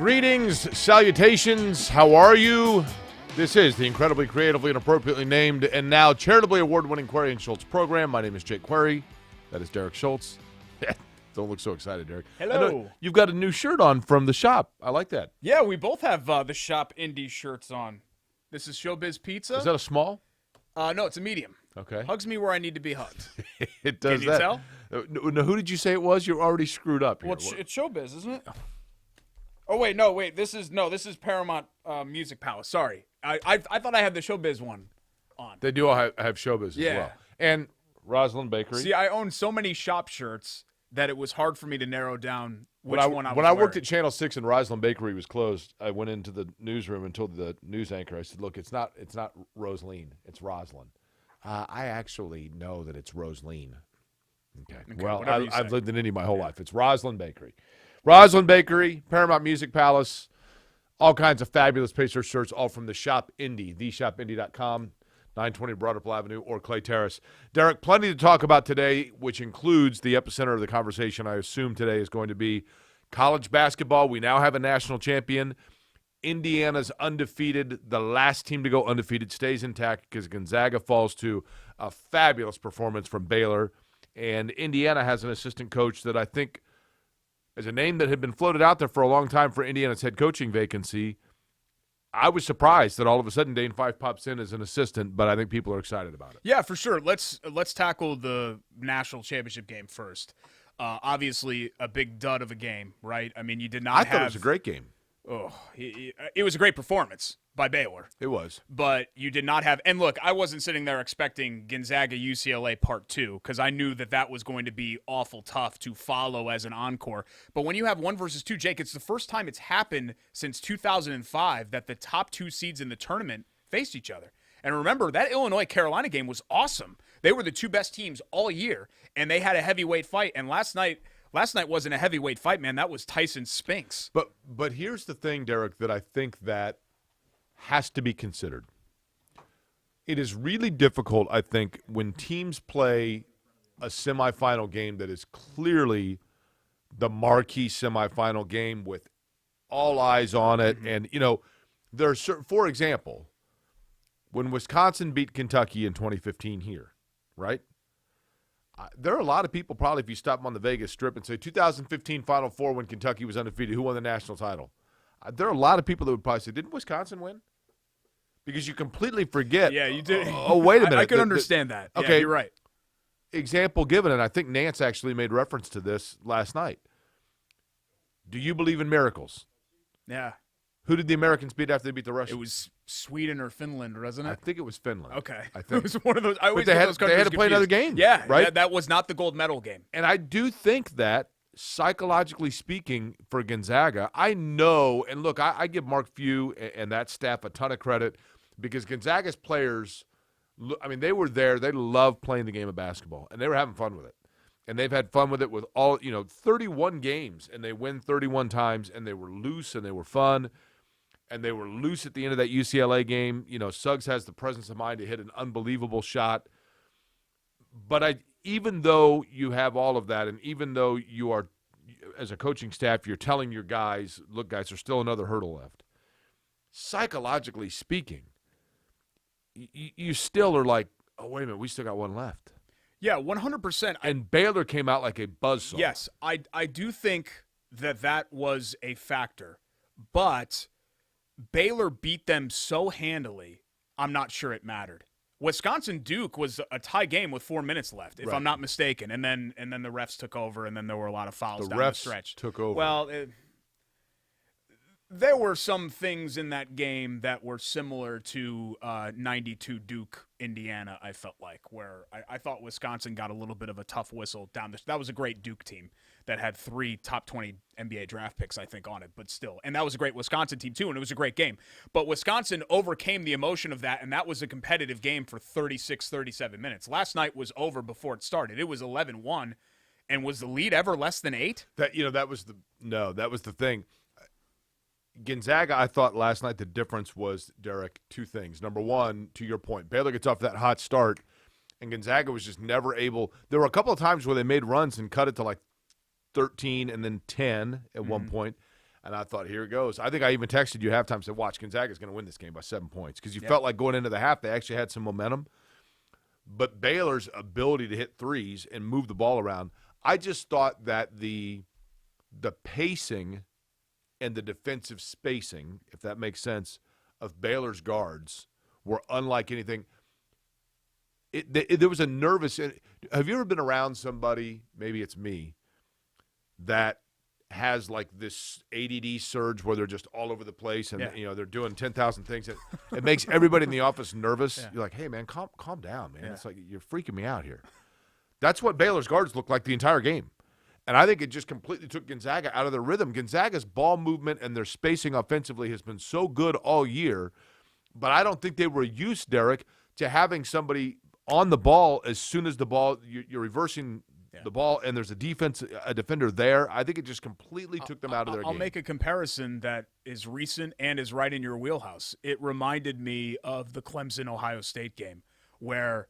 Greetings, salutations, how are you? This is the incredibly creatively and appropriately named and now charitably award-winning Query and Schultz program. My name is Jake Query. That is Derek Schultz. Don't look so excited, Derek. Hello. You've got a new shirt on from the shop. I like that. Yeah, we both have the shop indie shirts on. This is Showbiz Pizza. Is that a small? No, it's a medium. Okay. Hugs me where I need to be hugged. It does Can you that. tell? No, who did you say it was? You're already screwed up here. Well, it's Showbiz, isn't it? Oh wait. This is Paramount Music Palace. Sorry, I thought I had the Showbiz one on. They do all have Showbiz as well. And Rosalind Bakery. See, I own so many shop shirts that it was hard for me to narrow down which one I was When I worked wearing. at Channel 6 and Rosalind Bakery was closed, I went into the newsroom and told the news anchor, I said, look, it's not Rosaline, it's Rosalind. I actually know that it's Rosaline. Okay. Well, I've lived in Indy my whole life. It's Rosalind Bakery. Rosalind Bakery, Paramount Music Palace, all kinds of fabulous Pacers shirts, all from the Shop Indy, theshopindy.com. 920 Broad Avenue or Clay Terrace. Derek, plenty to talk about today, which includes the epicenter of the conversation I assume today is going to be college basketball. We now have a national champion. Indiana's undefeated. The last team to go undefeated stays intact because Gonzaga falls to a fabulous performance from Baylor. And Indiana has an assistant coach that I think is a name that had been floated out there for a long time for Indiana's head coaching vacancy. I was surprised that all of a sudden Dane Fife pops in as an assistant, but I think people are excited about it. Yeah, for sure. Let's tackle the national championship game first. Obviously, a big dud of a game, right? I mean, you did not I thought it was a great game. Oh, it was a great performance by Baylor. It was. But you did not have – and look, I wasn't sitting there expecting Gonzaga-UCLA Part 2 because I knew that was going to be awful tough to follow as an encore. But when you have 1 versus 2, Jake, it's the first time it's happened since 2005 that the top 2 seeds in the tournament faced each other. And remember, that Illinois-Carolina game was awesome. They were the 2 best teams all year, and they had a heavyweight fight. And last night wasn't a heavyweight fight, man. That was Tyson Spinks. But here's the thing, Derek, that I think that has to be considered. It is really difficult, I think, when teams play a semifinal game that is clearly the marquee semifinal game with all eyes on it. And, there are certain, for example, when Wisconsin beat Kentucky in 2015 here, right? There are a lot of people probably, if you stop them on the Vegas Strip and say 2015 Final Four when Kentucky was undefeated, who won the national title? There are a lot of people that would probably say, didn't Wisconsin win? Because you completely forget. Yeah, you did. Oh, wait a minute. I can understand that. Okay, yeah, you're right. Example given, and I think Nance actually made reference to this last night. Do you believe in miracles? Yeah. Who did the Americans beat after they beat the Russians? It was Sweden or Finland, wasn't it? I think it was Finland. Okay. I think. It was one of those. I always But get those countries they had to play confused. another game. Yeah, right? That was not the gold medal game. And I do think that, psychologically speaking, for Gonzaga, I know, and look, I give Mark Few and that staff a ton of credit because Gonzaga's players, I mean, they were there. They loved playing the game of basketball, and they were having fun with it. And they've had fun with it with 31 games, and they win 31 times, and they were loose and they were fun. And they were loose at the end of that UCLA game. Suggs has the presence of mind to hit an unbelievable shot. But even though you have all of that, and even though you are, as a coaching staff, you're telling your guys, look, guys, there's still another hurdle left. Psychologically speaking, you still are like, oh, wait a minute, we still got one left. Yeah, 100%. And Baylor came out like a buzzsaw. Yes, I do think that was a factor. But Baylor beat them so handily, I'm not sure it mattered. Wisconsin-Duke was a tie game with 4 minutes left, if I'm not mistaken. And then the refs took over, and then there were a lot of fouls down the stretch. Took over. Well, there were some things in that game that were similar to 92 Duke, Indiana, I felt like, where I thought Wisconsin got a little bit of a tough whistle down this. That was a great Duke team that had 3 top 20 NBA draft picks, I think, on it, but still. And that was a great Wisconsin team, too, and it was a great game. But Wisconsin overcame the emotion of that, and that was a competitive game for 36, 37 minutes. Last night was over before it started. It was 11-1, and was the lead ever less than 8? That was the thing. Gonzaga, I thought last night the difference was, Derek, 2 things. Number one, to your point, Baylor gets off that hot start, and Gonzaga was just never able. There were a couple of times where they made runs and cut it to like 13 and then 10 at one point. And I thought, here it goes. I think I even texted you halftime, said, watch, Gonzaga's going to win this game by 7 points. Because you felt like going into the half, they actually had some momentum. But Baylor's ability to hit threes and move the ball around, I just thought that the pacing and the defensive spacing, if that makes sense, of Baylor's guards were unlike anything. There was a nervous – have you ever been around somebody, maybe it's me, that has like this ADD surge where they're just all over the place and they're doing 10,000 things. It makes everybody in the office nervous. Yeah. You're like, hey, man, calm down, man. Yeah. It's like you're freaking me out here. That's what Baylor's guards looked like the entire game. And I think it just completely took Gonzaga out of their rhythm. Gonzaga's ball movement and their spacing offensively has been so good all year, but I don't think they were used, Derek, to having somebody on the ball as soon as the ball you're reversing the ball and there's a defender there. I think it just completely took them out of their game. I'll make a comparison that is recent and is right in your wheelhouse. It reminded me of the Clemson-Ohio State game where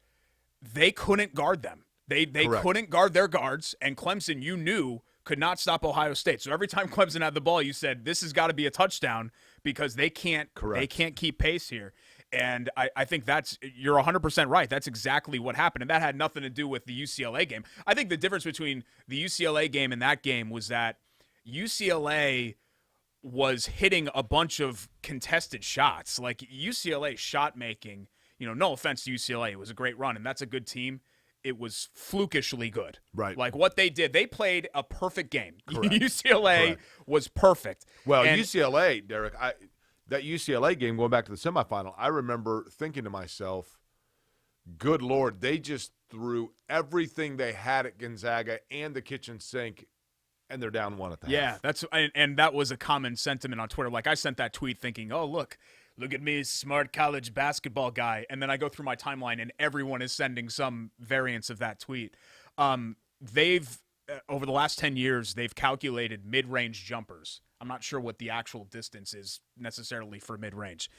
they couldn't guard them. They couldn't guard their guards, and Clemson, you knew, could not stop Ohio State. So every time Clemson had the ball, you said, this has got to be a touchdown because they can't keep pace here. And I think you're 100% right. That's exactly what happened. And that had nothing to do with the UCLA game. I think the difference between the UCLA game and that game was that UCLA was hitting a bunch of contested shots. Like UCLA shot making, no offense to UCLA, it was a great run, and that's a good team. It was flukishly good. Right. Like what they did, they played a perfect game. UCLA was perfect. Well, UCLA, Derek, that UCLA game, going back to the semifinal, I remember thinking to myself, good Lord, they just threw everything they had at Gonzaga and the kitchen sink, and they're down one at the half. And that was a common sentiment on Twitter. Like I sent that tweet thinking, oh, look at me, smart college basketball guy. And then I go through my timeline, and everyone is sending some variants of that tweet. They've over the last 10 years, they've calculated mid-range jumpers. I'm not sure what the actual distance is necessarily for mid-range.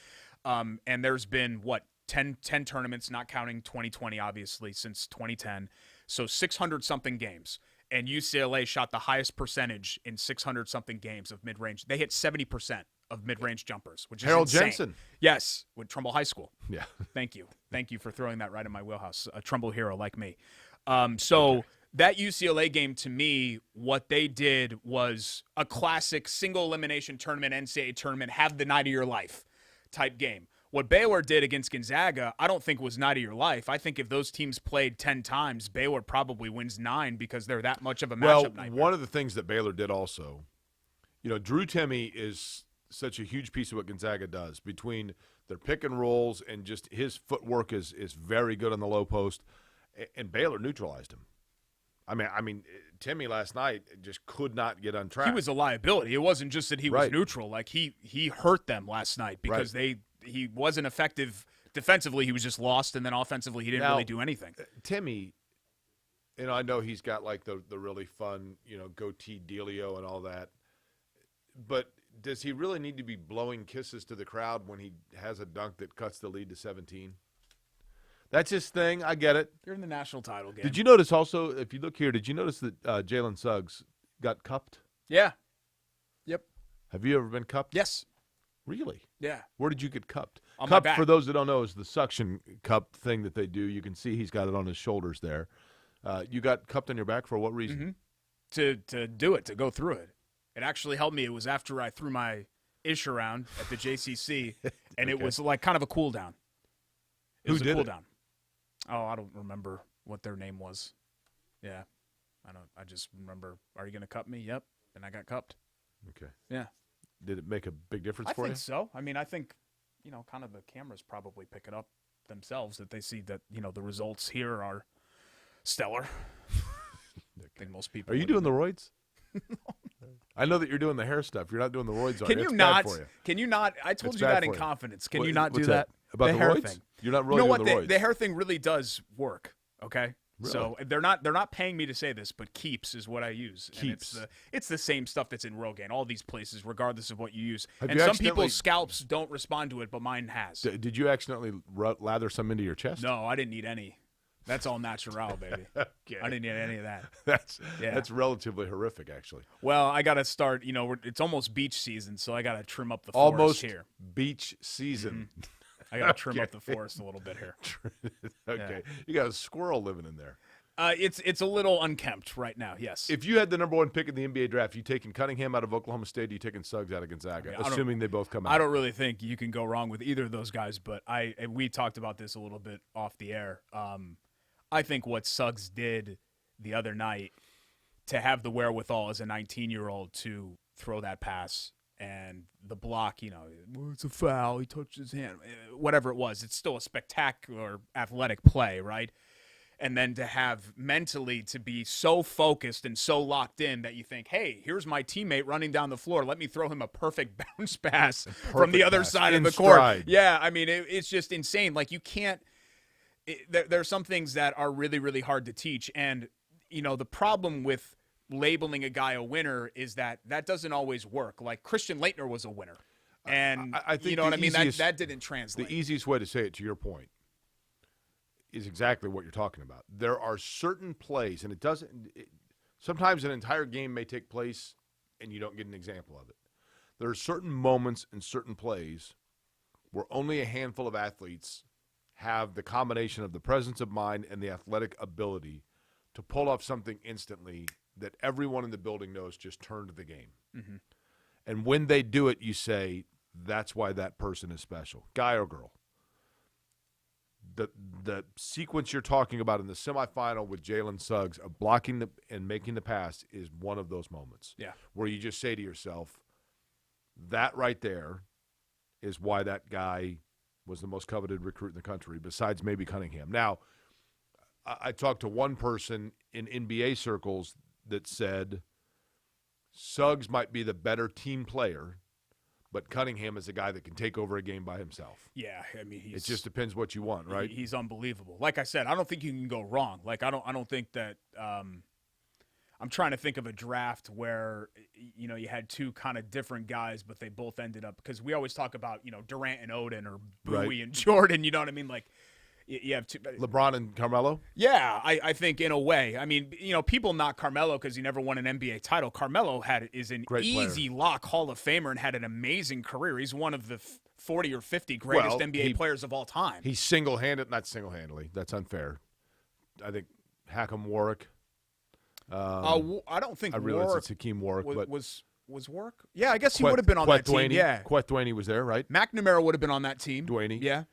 And there's been, 10 tournaments, not counting 2020, obviously, since 2010. So 600-something games. And UCLA shot the highest percentage in 600-something games of mid-range. They hit 70% of mid-range jumpers, which is Harold insane. Jensen. Yes, with Trumbull High School. Yeah. Thank you. Thank you for throwing that right in my wheelhouse. A Trumbull hero like me. That UCLA game, to me, what they did was a classic single-elimination tournament, NCAA tournament, have the night of your life type game. What Baylor did against Gonzaga, I don't think was night of your life. I think if those teams played 10 times, Baylor probably wins 9 because they're that much of a matchup nightmare. One of the things that Baylor did also, Drew Timme is such a huge piece of what Gonzaga does. Between their pick and rolls and just his footwork is very good on the low post, and Baylor neutralized him. I mean, Timme last night just could not get on track. He was a liability. It wasn't just that he was neutral. Like he hurt them last night because he wasn't effective defensively. He was just lost, and then offensively he didn't really do anything. Timme, I know he's got like the really fun, goatee dealio and all that, but does he really need to be blowing kisses to the crowd when he has a dunk that cuts the lead to 17? That's his thing. I get it. You're in the national title game. Did you notice also, if you look here, did you notice that Jalen Suggs got cupped? Yeah. Yep. Have you ever been cupped? Yes. Really? Yeah. Where did you get cupped? On cupped, my back. For those that don't know, is the suction cup thing that they do. You can see he's got it on his shoulders there. You got cupped on your back for what reason? Mm-hmm. To do it, to go through it. It actually helped me. It was after I threw my ish around at the JCC, and it was like kind of a cool down. Who did it? Down. Oh, I don't remember what their name was. Yeah. I just remember, are you going to cup me? Yep. And I got cupped. Okay. Yeah. Did it make a big difference for you? I think so. I mean, I think, kind of the cameras probably pick it up themselves that they see that, the results here are stellar. I think most people. Are you doing the roids? I know that you're doing the hair stuff. You're not doing the roids. Can you not? Can you not? I told you that in confidence. Can you not do that? About the hair roids? thing. You're not really doing the roids. The hair thing really does work. Okay. Really? So they're not paying me to say this, but Keeps is what I use. Keeps. And it's the same stuff that's in Rogaine, all these places, regardless of what you use. Have and you some people's scalps don't respond to it, but mine has. Did you accidentally lather some into your chest? No, I didn't need any. That's all natural, baby. Okay. I didn't need any of that. That's relatively horrific, actually. Well, I got to start, it's almost beach season, so I got to trim up the Almost forest here. beach season. I got to trim up the forest a little bit here. Okay. You got a squirrel living in there. It's a little unkempt right now, yes. If you had the number 1 pick in the NBA draft, you taking Cunningham out of Oklahoma State, or you taking Suggs out of Gonzaga, assuming they both come out? I don't really think you can go wrong with either of those guys, but we talked about this a little bit off the air. I think what Suggs did the other night to have the wherewithal as a 19-year-old to throw that pass and the block, it's a foul, he touched his hand, whatever it was, it's still a spectacular athletic play, right? And then to have mentally to be so focused and so locked in that you think, hey, here's my teammate running down the floor. Let me throw him a perfect bounce pass from the other side of the court. Yeah, I mean, it's just insane. Like, you can't there are some things that are really, really hard to teach. And, the problem with labeling a guy a winner is that doesn't always work. Like, Christian Laettner was a winner. And, I think what I mean? That didn't translate. The easiest way to say it, to your point, is exactly what you're talking about. There are certain plays, and sometimes an entire game may take place and you don't get an example of it. There are certain moments and certain plays where only a handful of athletes have the combination of the presence of mind and the athletic ability to pull off something instantly that everyone in the building knows just turned the game. Mm-hmm. And when they do it, you say, that's why that person is special, guy or girl. The sequence you're talking about in the semifinal with Jalen Suggs of blocking and making the pass is one of those moments. Yeah. Where you just say to yourself, that right there is why that guy was the most coveted recruit in the country, besides maybe Cunningham. Now, I talked to one person in NBA circles that said Suggs might be the better team player, but Cunningham is a guy that can take over a game by himself. Yeah, I mean, it just depends what you want, right? He's unbelievable. Like I said, I don't think you can go wrong. Like, I don't think that. I'm trying to think of a draft where you had two kind of different guys, but they both ended up, because we always talk about Durant and Odin or Bowie and Jordan. You know what I mean? Like, you have two. LeBron and Carmelo? Yeah, I think in a way. I mean, people knock Carmelo because he never won an NBA title. Carmelo is an easy lock Hall of Famer and had an amazing career. He's one of the 40 or 50 greatest NBA players of all time. He's not single-handedly. That's unfair. I think Hakim Warwick. I don't think I realize it's Hakeem Warwick, but was Warwick? Yeah, I guess he would have been on that team. Yeah, Queth Duaney was there, right? McNamara would have been on that team. Duaney, yeah.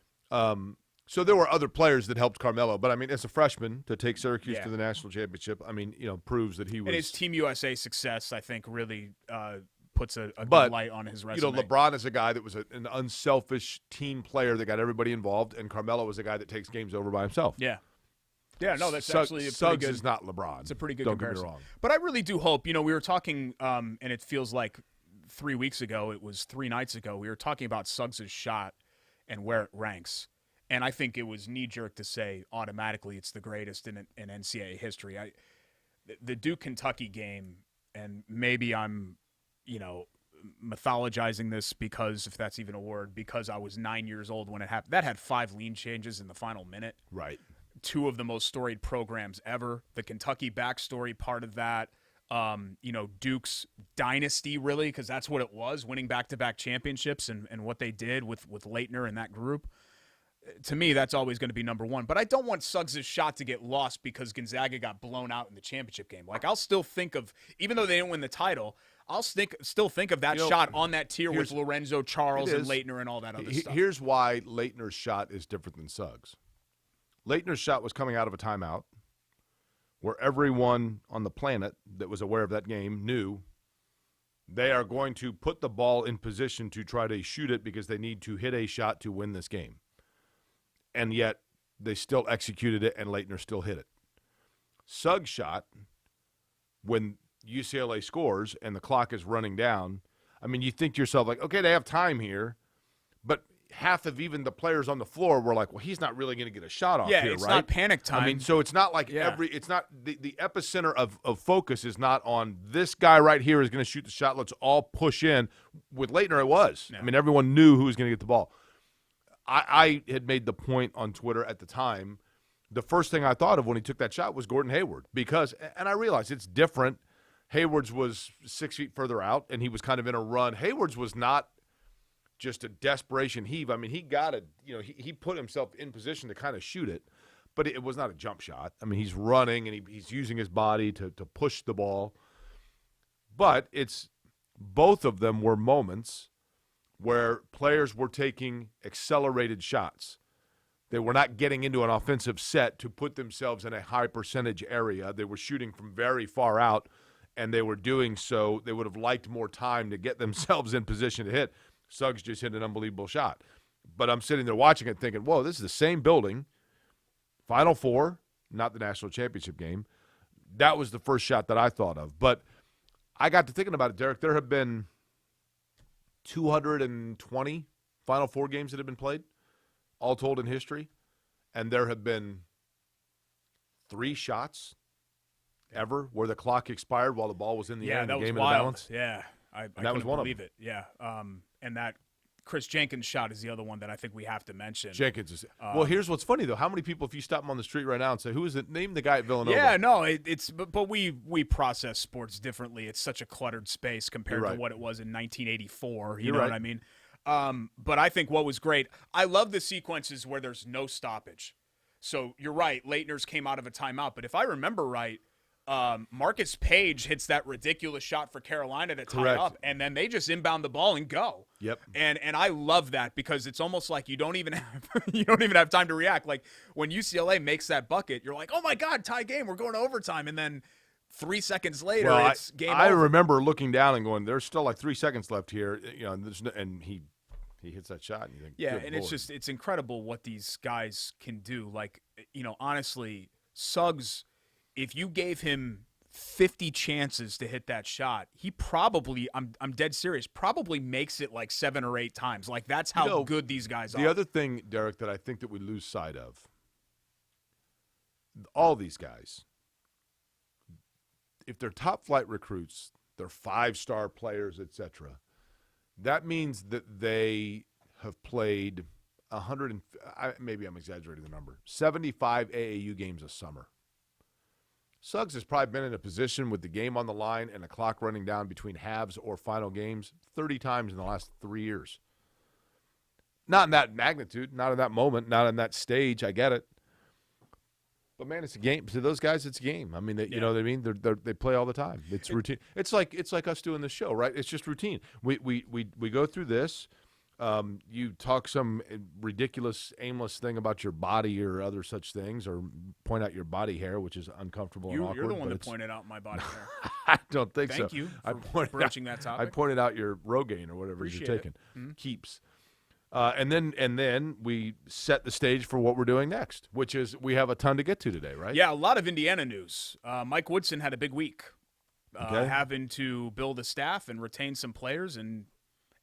So there were other players that helped Carmelo, but I mean, as a freshman to take Syracuse to the national championship, I mean, proves that he was. And his Team USA success, I think, really puts a good light on his resume. LeBron is a guy that was an unselfish team player that got everybody involved, and Carmelo was a guy that takes games over by himself. Yeah. Yeah, no, that's actually a pretty Suggs good. is not LeBron. It's a pretty good Don't comparison. Get me wrong. But I really do hope. We were talking, and it feels like 3 weeks ago. It was 3 nights ago. We were talking about Suggs' shot and where it ranks, and I think it was knee-jerk to say automatically it's the greatest in NCAA history. The Duke-Kentucky game, and maybe I'm, mythologizing this because, if that's even a word, because I was 9 years old when it happened. That had 5 lean changes in the final minute. Right. 2 of the most storied programs ever. The Kentucky backstory part of that. Duke's dynasty, really, because that's what it was, winning back-to-back championships and what they did with Laettner and that group. To me, that's always going to be number one. But I don't want Suggs' shot to get lost because Gonzaga got blown out in the championship game. Like, I'll still think of, even though they didn't win the title, I'll still think of that shot on that tier with Lorenzo, Charles, and Laettner and all that other stuff. Here's why Laettner's shot is different than Suggs. Laettner's shot was coming out of a timeout where everyone on the planet that was aware of that game knew they are going to put the ball in position to try to shoot it because they need to hit a shot to win this game. And yet they still executed it, and Laettner still hit it. Suggs' shot, when UCLA scores and the clock is running down, I mean, you think to yourself, like, okay, they have time here, but half of even the players on the floor were like, well, he's not really going to get a shot off here, right? Yeah, it's not panic time. I mean, so it's not like it's not the epicenter of focus is not on this guy right here is going to shoot the shot. Let's all push in. With Laettner, it was. Yeah. I mean, everyone knew who was going to get the ball. I had made the point on Twitter at the time the first thing I thought of when he took that shot was Gordon Hayward because, and I realized it's different. Hayward's was 6 feet further out, and he was kind of in a run. Hayward's was not just a desperation heave. I mean, he got it. He put himself in position to kind of shoot it, but it was not a jump shot. I mean, he's running, and he's using his body to push the ball. But both of them were moments where players were taking accelerated shots. They were not getting into an offensive set to put themselves in a high percentage area. They were shooting from very far out, and they were doing so. They would have liked more time to get themselves in position to hit. Suggs just hit an unbelievable shot. But I'm sitting there watching it thinking, whoa, this is the same building. Final Four, not the national championship game. That was the first shot that I thought of. But I got to thinking about it, Derek. There have been 220 Final Four games that have been played, all told in history. And there have been 3 shots ever where the clock expired while the ball was in the air in the game of the balance. Yeah, I that was one believe of them. it. Yeah, and that Chris Jenkins shot is the other one that I think we have to mention. Jenkins is well. Here's what's funny though: how many people, if you stop him on the street right now and say, "Who is it?" Name the guy at Villanova. Yeah, no, but we process sports differently. It's such a cluttered space compared to what it was in 1984. You know what I mean? But I think what was great, I love the sequences where there's no stoppage. So you're right, Leitner's came out of a timeout, but if I remember right, Marcus Page hits that ridiculous shot for Carolina to tie up, and then they just inbound the ball and go. Yep. And I love that because it's almost like you don't even have time to react. Like when UCLA makes that bucket, you're like, oh my God, tie game, we're going to overtime, and then 3 seconds later, it's game over. I remember looking down and going, there's still like 3 seconds left here, and he hits that shot. And you think, yeah, and Lord. It's incredible what these guys can do. Like, honestly, Suggs, if you gave him 50 chances to hit that shot, he probably, I'm dead serious, probably makes it like 7 or 8 times. Like, that's how good these guys are. The other thing, Derek, that I think that we lose sight of, all these guys, if they're top-flight recruits, they're 5-star players, etc., that means that they have played maybe I'm exaggerating the number, 75 AAU games a summer. Suggs has probably been in a position with the game on the line and a clock running down between halves or final games 30 times in the last 3 years. Not in that magnitude, not in that moment, not in that stage. I get it. But, man, it's a game. To those guys, it's a game. I mean, you know what I mean? They play all the time. It's routine. It's like us doing the show, right? It's just routine. We go through this. You talk some ridiculous, aimless thing about your body or other such things, or point out your body hair, which is uncomfortable and awkward. You're the one that pointed out my body hair. I don't think so. Thank you for broaching that topic. I pointed out your Rogaine or whatever you're taking. Mm-hmm. Keeps. And then we set the stage for what we're doing next, which is we have a ton to get to today, right? Yeah, a lot of Indiana news. Mike Woodson had a big week, having to build a staff and retain some players, and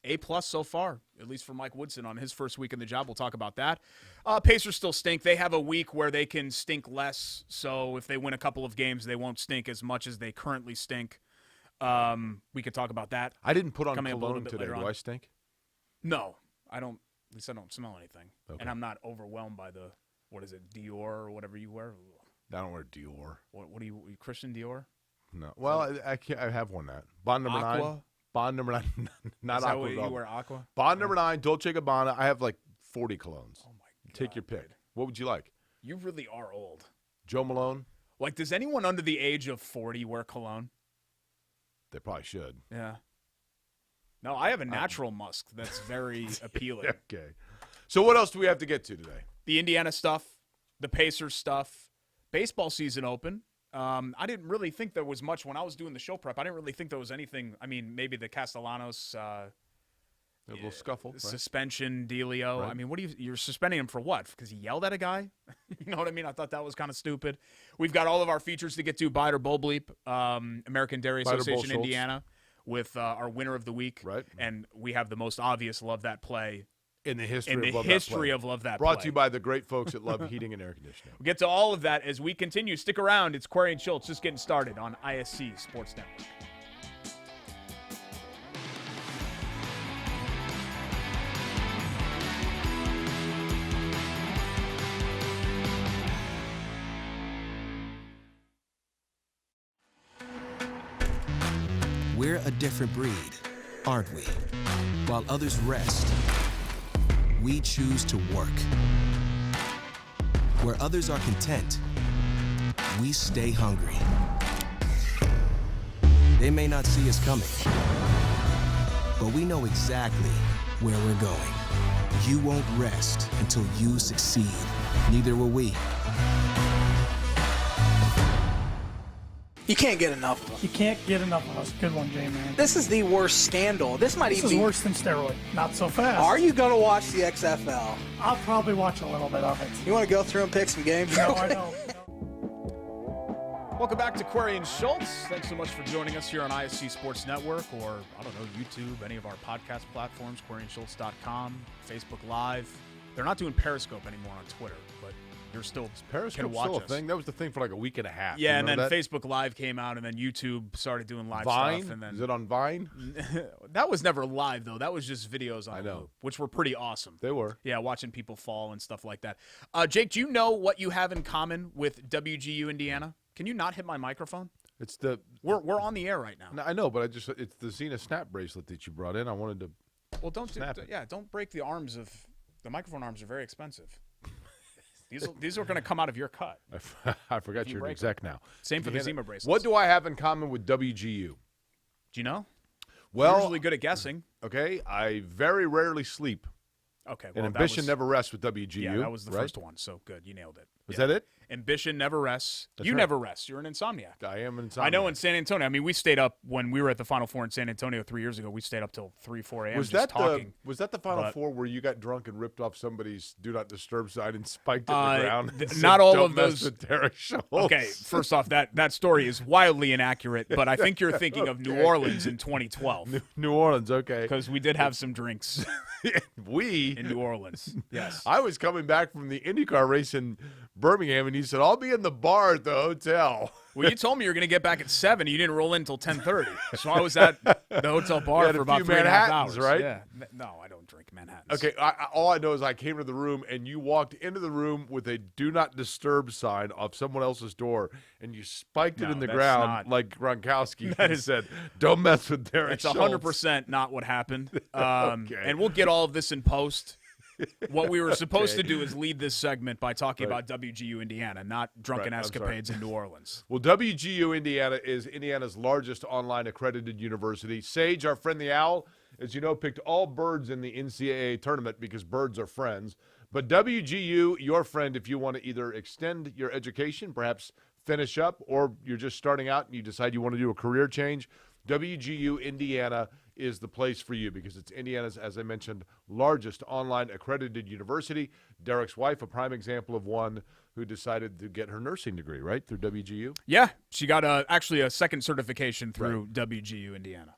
A+ so far, at least for Mike Woodson on his first week in the job. We'll talk about that. Pacers still stink. They have a week where they can stink less, so if they win a couple of games, they won't stink as much as they currently stink. We could talk about that. I didn't put on cologne today. Do I stink? No. I don't. At least I don't smell anything, and I'm not overwhelmed by the Dior or whatever you wear. I don't wear Dior. What do you Christian Dior? No. Well, I have worn that. Bond number Aqua? 9. Bond number 9. Not Is Aqua. That what you wear Aqua? Bond number 9. Dolce & Gabbana. I have like 40 colognes. Oh my God! Take your pick. What would you like? You really are old. Joe Malone. Like, does anyone under the age of 40 wear cologne? They probably should. Yeah. No, I have a natural musk that's very appealing. Okay. So what else do we have to get to today? The Indiana stuff, the Pacers stuff, baseball season open. I didn't really think there was much when I was doing the show prep. I didn't really think there was anything. I mean, maybe the Castellanos a little scuffle, right? Suspension dealio. Right. I mean, you're suspending him for what? Because he yelled at a guy? You know what I mean? I thought that was kind of stupid. We've got all of our features to get to. Bite or Bull Bleep, American Dairy Association, Indiana, with our winner of the week. Right. And we have the most obvious Love That Play in the history of Love That Play. Brought to you by the great folks at Love Heating and Air Conditioning. We'll get to all of that as we continue. Stick around. It's Query and Schultz just getting started on ISC Sports Network. a different breed, aren't we? While others rest, we choose to work. Where others are content, we stay hungry. They may not see us coming, but we know exactly where we're going. You won't rest until you succeed. Neither will we. You can't get enough of them. You can't get enough of us. Good one, J-Man. This is the worst scandal. This might This even is be... worse than steroid. Not so fast. Are you going to watch the XFL? I'll probably watch a little bit of it. You want to go through and pick some games? No, I don't. Welcome back to Query and Schultz. Thanks so much for joining us here on ISC Sports Network or, I don't know, YouTube, any of our podcast platforms, queryandschultz.com, Facebook Live. They're not doing Periscope anymore on Twitter, but you're still Periscope can watch still a us. thing? That was the thing for like a week and a half. Yeah, You and then remember that? Facebook Live came out, and then YouTube started doing live Vine? stuff. And then Is it on Vine? that was never live, though. That was just videos on I know. loop, which were pretty awesome. They were. Yeah, watching people fall and stuff like that. Jake, do you know what you have in common with WGU Indiana? Can you not hit my microphone? It's the. We're on the air right now. No, I know, but it's the Xena Snap bracelet that you brought in. I wanted to. Well, don't snap it. don't break the arms of the microphone. Arms are very expensive. These are going to come out of your cut. I forgot you you're an break exec now. Same for the Zima bracelets. What do I have in common with WGU? Do you know? Well, You're usually good at guessing. okay, I very rarely sleep. Okay, And well, that ambition was- never rests with WGU. Yeah, that was the right? first one. So good, you nailed it. Was Yeah. that it? Ambition never rests. That's You right. never rest. You're an insomniac. I am in. I know in San Antonio. I mean, we stayed up when we were at the Final Four in San Antonio 3 years ago. We stayed up till 3, 4 a.m. Was just that talking. was that the Final but- Four where you got drunk and ripped off somebody's "Do Not Disturb" sign and spiked it in the ground? and said, not all "Don't of mess those- with Derek Schultz." Okay, first off, that story is wildly inaccurate, but I think you're thinking of New Orleans in 2012 New Orleans. Okay, because we did have some drinks we. in New Orleans. Yes. I was coming back from the IndyCar race in Birmingham, and he said, "I'll be in the bar at the hotel." Well, you told me you were going to get back at 7. You didn't roll in until 10:30. So I was at the hotel bar You had for a about few 3.5 Manhattans, hours. right? Yeah. No, I don't drink Manhattans. Okay, all I know is I came to the room, and you walked into the room with a "Do Not Disturb" sign off someone else's door, and you spiked it No, in the that's ground not- like Gronkowski That and is- said, "Don't mess with Derek It's Schultz." 100% not what happened. Okay. And we'll get all of this in post. What we were supposed Okay. to do is lead this segment by talking about WGU Indiana, not drunken Right, I'm sorry. escapades in New Orleans. Well, WGU Indiana is Indiana's largest online accredited university. Sage, our friend the Owl, as you know, picked all birds in the NCAA tournament because birds are friends. But WGU, your friend, if you want to either extend your education, perhaps finish up, or you're just starting out and you decide you want to do a career change, WGU Indiana is the place for you because it's Indiana's, as I mentioned, largest online accredited university. Derek's wife, a prime example of one who decided to get her nursing degree, right, through WGU. Yeah, she got actually a second certification through WGU Indiana.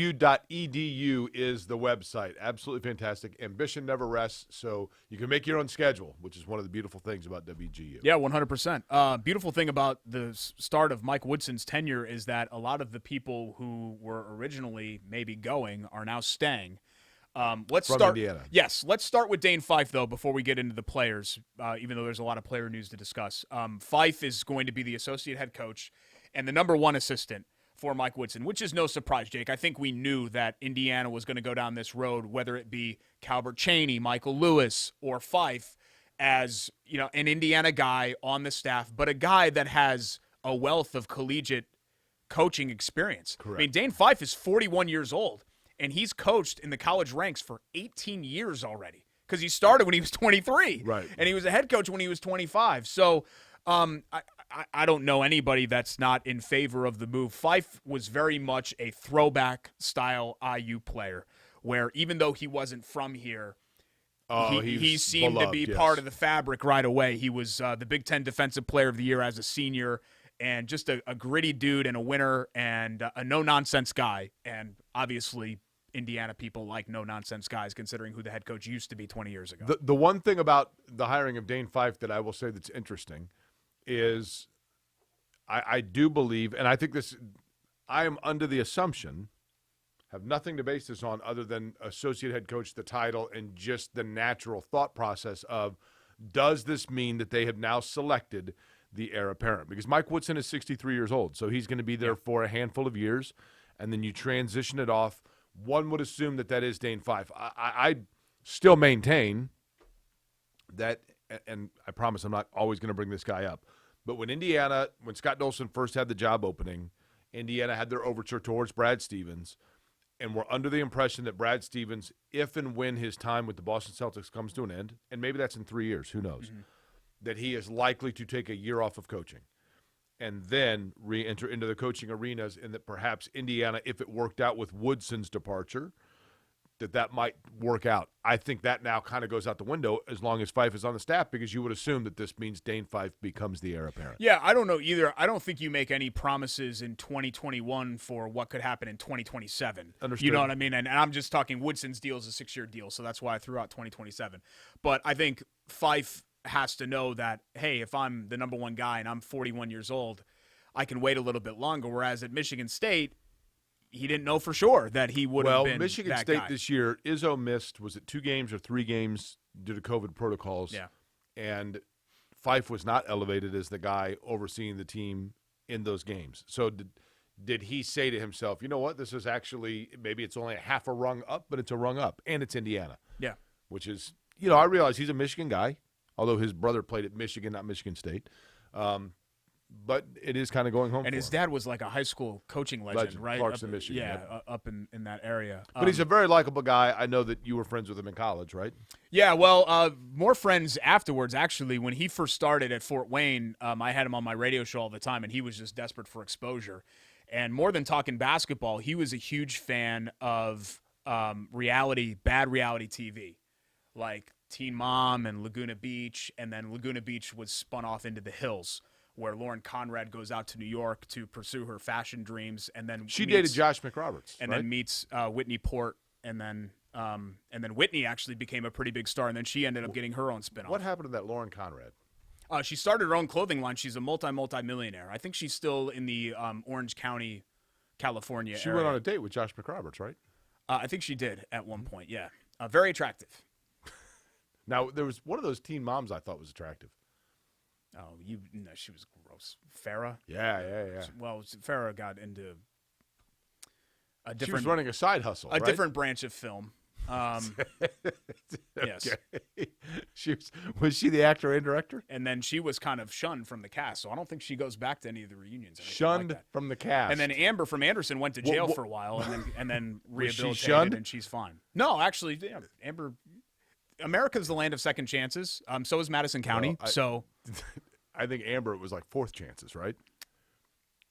WGU.edu is the website. Absolutely fantastic. Ambition never rests, so you can make your own schedule, which is one of the beautiful things about WGU. Yeah, 100%. Beautiful thing about the start of Mike Woodson's tenure is that a lot of the people who were originally maybe going are now staying. Let's From start. Indiana. Yes, let's start with Dane Fife though before we get into the players. Even though there's a lot of player news to discuss, Fife is going to be the associate head coach and the number one assistant for Mike Woodson, which is no surprise, Jake. I think we knew that Indiana was going to go down this road, whether it be Calbert Chaney, Michael Lewis, or Fife, as an Indiana guy on the staff, but a guy that has a wealth of collegiate coaching experience. Correct. I mean, Dane Fife is 41 years old, and he's coached in the college ranks for 18 years already because he started when he was 23. Right. And he was a head coach when he was 25. So I don't know anybody that's not in favor of the move. Fife was very much a throwback style IU player where even though he wasn't from here, he seemed to be part of the fabric right away. He was the Big Ten Defensive Player of the Year as a senior and just a gritty dude and a winner and a no-nonsense guy. And obviously Indiana people like no-nonsense guys considering who the head coach used to be 20 years ago. The one thing about the hiring of Dane Fife that I will say that's interesting is I do believe, and I think this, I am under the assumption, have nothing to base this on other than associate head coach, the title, and just the natural thought process of, does this mean that they have now selected the heir apparent? Because Mike Woodson is 63 years old, so he's going to be there for a handful of years. and then you transition it off, one would assume that is Dane Fife. I still maintain that, and I promise I'm not always going to bring this guy up, but when Scott Dolson first had the job opening, Indiana had their overture towards Brad Stevens, and we're under the impression that Brad Stevens, if and when his time with the Boston Celtics comes to an end, and maybe that's in 3 years, who knows, that he is likely to take a year off of coaching and then re-enter into the coaching arenas, and that perhaps Indiana, if it worked out with Woodson's departure, that might work out. I think that now kind of goes out the window as long as Fife is on the staff, because you would assume that this means Dane Fife becomes the heir apparent. Yeah, I don't know either. I don't think you make any promises in 2021 for what could happen in 2027. Understood. You know what I mean? And I'm just talking Woodson's deal is a 6-year deal, so that's why I threw out 2027. But I think Fife has to know that, hey, if I'm the number one guy and I'm 41 years old, I can wait a little bit longer. Whereas at Michigan State, he didn't know for sure that he would have been Michigan that State guy. this year, Izzo missed, was it 2 games or 3 games due to COVID protocols? Yeah. And Fife was not elevated as the guy overseeing the team in those games. So did he say to himself, you know what, this is actually, maybe it's only a half a rung up, but it's a rung up, and it's Indiana. Yeah. Which is, I realize he's a Michigan guy, although his brother played at Michigan, not Michigan State. But it is kind of going home and for his him. dad was like a high school coaching legend, right? Clarkson, Michigan. Yeah, up in that area. But he's a very likable guy. I know that you were friends with him in college, right? Yeah, well, more friends afterwards, actually. When he first started at Fort Wayne, I had him on my radio show all the time, and he was just desperate for exposure. And more than talking basketball, he was a huge fan of bad reality TV, like Teen Mom and Laguna Beach, and then Laguna Beach was spun off into The Hills, where Lauren Conrad goes out to New York to pursue her fashion dreams, and then she dated Josh McRoberts, and right? then meets Whitney Port, and then Whitney actually became a pretty big star, and then she ended up getting her own spinoff. What happened to that Lauren Conrad? She started her own clothing line. She's a multi-millionaire. I think she's still in the Orange County, California She area. went on a date with Josh McRoberts, right? I think she did at one point, yeah. Very attractive. Now, there was one of those teen moms I thought was attractive. Oh, she was gross. Farrah? Yeah. Well, Farrah got into a different. She was running a side hustle, right? different branch of film. Yes. Was she the actor and director? And then she was kind of shunned from the cast, so I don't think she goes back to any of the reunions. Shunned from the cast. And then Amber from Anderson went to jail for a while, and then Was she rehabilitated, shunned? and she's fine. No, actually, yeah, Amber. America's the land of second chances. So is Madison County. I think Amber was like 4th chances, right?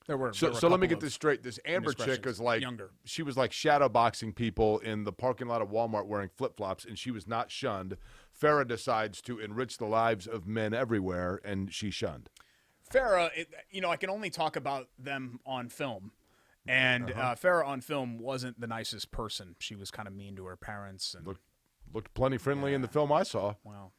There were. So let me get this straight. This Amber chick indiscretions. is like Younger. She was like shadow boxing people in the parking lot of Walmart wearing flip-flops, and she was not shunned. Farrah decides to enrich the lives of men everywhere, and she's shunned. Farrah, I can only talk about them on film. And Farrah on film wasn't the nicest person. She was kind of mean to her parents. And Looked plenty friendly in the film I saw. Well,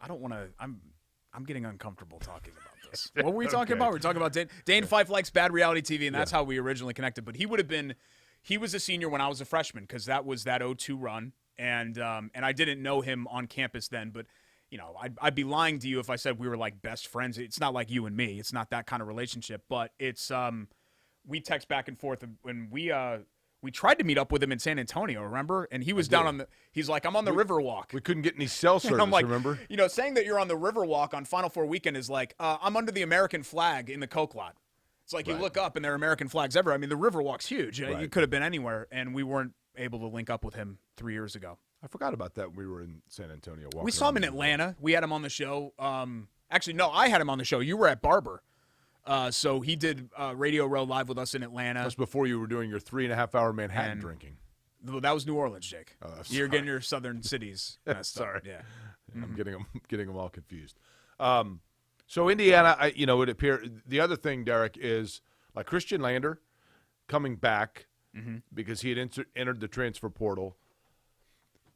I don't want to. I'm getting uncomfortable talking about this. What were we talking about? We're talking about Dane Fife likes bad reality TV, and that's how we originally connected. But he was a senior when I was a freshman, because that was that 02 run, and I didn't know him on campus then. But I'd be lying to you if I said we were like best friends. It's not like you and me. It's not that kind of relationship. But it's we text back and forth, when we tried to meet up with him in San Antonio, remember? And he was down on he's like, I'm on the Riverwalk. We couldn't get any cell service, I'm like, remember? Saying that you're on the Riverwalk on Final Four weekend is like, I'm under the American flag in the Coke lot. It's like you look up and there are American flags everywhere. I mean, the Riverwalk's huge. Right. You could have been anywhere, and we weren't able to link up with him 3 years ago. I forgot about that when we were in San Antonio. We saw him in Atlanta. We had him on the show. Actually, no, I had him on the show. You were at Barber. So he did Radio Row live with us in Atlanta. That's before you were doing your 3.5-hour Manhattan drinking. Well, that was New Orleans, Jake. Oh, You're getting your southern cities messed Sorry. up. Yeah. I'm getting them all confused. So Indiana, it appeared the other thing, Derek, is like Christian Lander coming back because he had entered the transfer portal.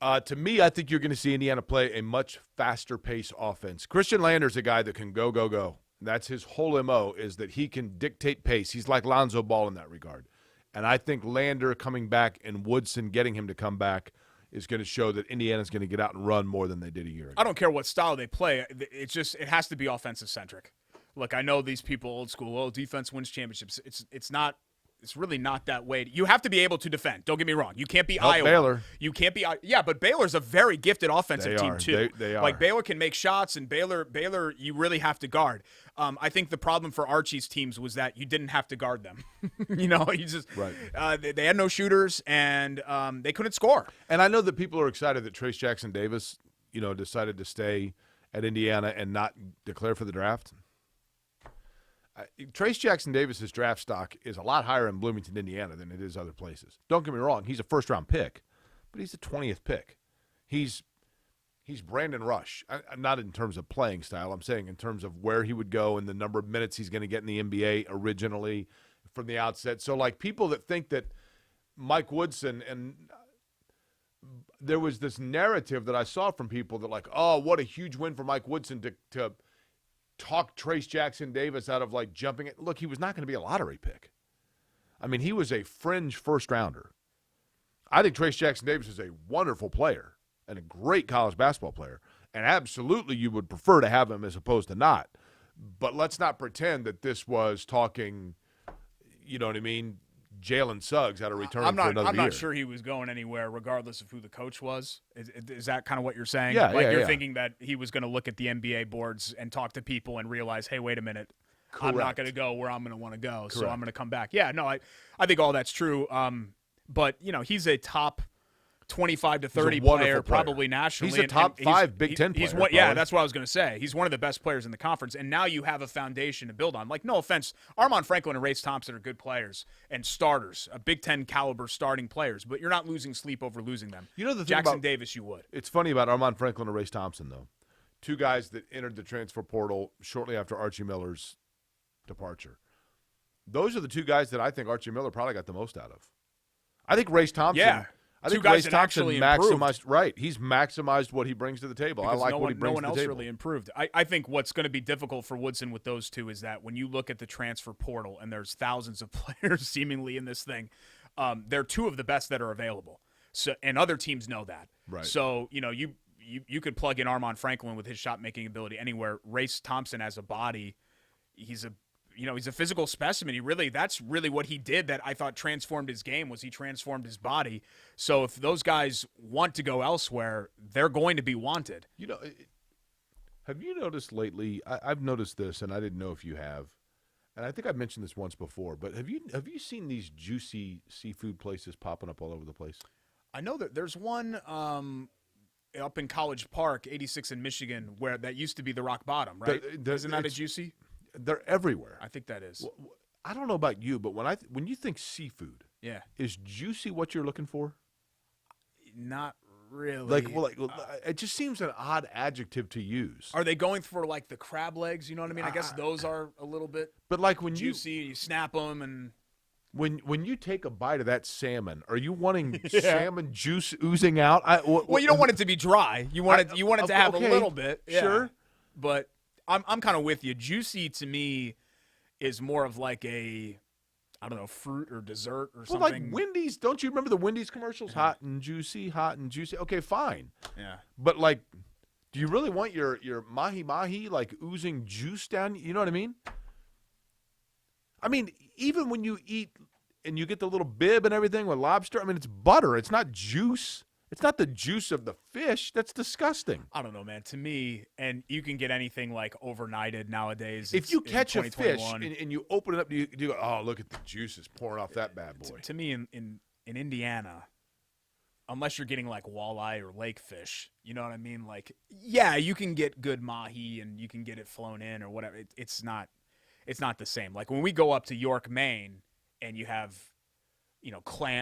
To me, I think you're going to see Indiana play a much faster pace offense. Christian Lander's a guy that can go. That's his whole MO, is that he can dictate pace. He's like Lonzo Ball in that regard. And I think Lander coming back and Woodson getting him to come back is going to show that Indiana's going to get out and run more than they did a year ago. I don't care what style they play. It has to be offensive centric. Look, I know these people old school, defense wins championships. It's not it's really not that way. You have to be able to defend. Don't get me wrong. You can't be Iowa. Baylor. You can't be but Baylor's a very gifted offensive team too. They are. Like Baylor can make shots, and Baylor, you really have to guard. I think the problem for Archie's teams was that you didn't have to guard them. You just they had no shooters, and they couldn't score. And I know that people are excited that Trace Jackson Davis, decided to stay at Indiana and not declare for the draft. Trace Jackson Davis's draft stock is a lot higher in Bloomington, Indiana than it is other places. Don't get me wrong; he's a first-round pick, but he's the 20th pick. He's Brandon Rush. Not in terms of playing style. I'm saying in terms of where he would go and the number of minutes he's going to get in the NBA originally from the outset. So, like, people that think that Mike Woodson, and there was this narrative that I saw from people that, like, oh, what a huge win for Mike Woodson to talk Trace Jackson Davis out of, like, jumping it. Look, he was not going to be a lottery pick. I mean, he was a fringe first-rounder. I think Trace Jackson Davis is a wonderful player and a great college basketball player, and absolutely you would prefer to have him as opposed to not. But let's not pretend that this was talking, you know what I mean, Jalen Suggs out of returning for another year. I'm not sure he was going anywhere regardless of who the coach was. Is that kind of what you're saying? Yeah, you're thinking that he was going to look at the NBA boards and talk to people and realize, hey, wait a minute, I'm not going to go where I'm going to want to go, so I'm going to come back. Yeah, no, I think all that's true. But, he's a top 25 to 30 player, probably nationally. He's a top 5 Big Ten player. That's what I was going to say. He's one of the best players in the conference, and now you have a foundation to build on. Like, no offense, Armon Franklin and Race Thompson are good players and starters, a Big Ten caliber starting players, but you're not losing sleep over losing them. The thing Jackson about, Davis, you would. It's funny about Armon Franklin and Race Thompson, though. Two guys that entered the transfer portal shortly after Archie Miller's departure. Those are the two guys that I think Archie Miller probably got the most out of. I think Race Thompson. Yeah. I think Race Thompson maximized. Right, he's maximized what he brings to the table. Because I like what he brings to the table. No one else really improved. I think what's going to be difficult for Woodson with those two is that when you look at the transfer portal and there's thousands of players seemingly in this thing, they're two of the best that are available. So, and other teams know that. Right. So you could plug in Armon Franklin with his shot making ability anywhere. Race Thompson as a body, he's a physical specimen. That's really what he did that I thought transformed his game, was he transformed his body. So if those guys want to go elsewhere, they're going to be wanted. Have you noticed lately, I've noticed this, and I didn't know if you have, and I think I've mentioned this once before, but have you seen these juicy seafood places popping up all over the place? I know that there's one up in College Park, 86 in Michigan, where that used to be the Rock Bottom, right? Isn't that a juicy? They're everywhere. I think that is. I don't know about you, but when you think seafood, is juicy what you're looking for? Not really. It just seems an odd adjective to use. Are they going for like the crab legs? You know what I mean? I guess those are a little bit. But like when juicy, you snap them and. When you take a bite of that salmon, are you wanting salmon juice oozing out? Well, you don't want it to be dry. You want it to have a little bit. Yeah. Sure, but. I'm kind of with you. Juicy to me is more of like a, I don't know, fruit or dessert or something. Well, like Wendy's. Don't you remember the Wendy's commercials? Yeah. Hot and juicy. Okay, fine. Yeah. But like, do you really want your mahi like oozing juice down? You know what I mean? I mean, even when you eat and you get the little bib and everything with lobster, I mean, it's butter. It's not juice. It's not the juice of the fish. That's disgusting. I don't know, man. To me, and you can get anything like overnighted nowadays. If you catch a fish and you open it up, you go, oh, look at the juices pouring off that bad boy. To me, in Indiana, unless you're getting like walleye or lake fish, you know what I mean? Like, yeah, you can get good mahi and you can get it flown in or whatever. It's not the same. Like when we go up to York, Maine, and you have,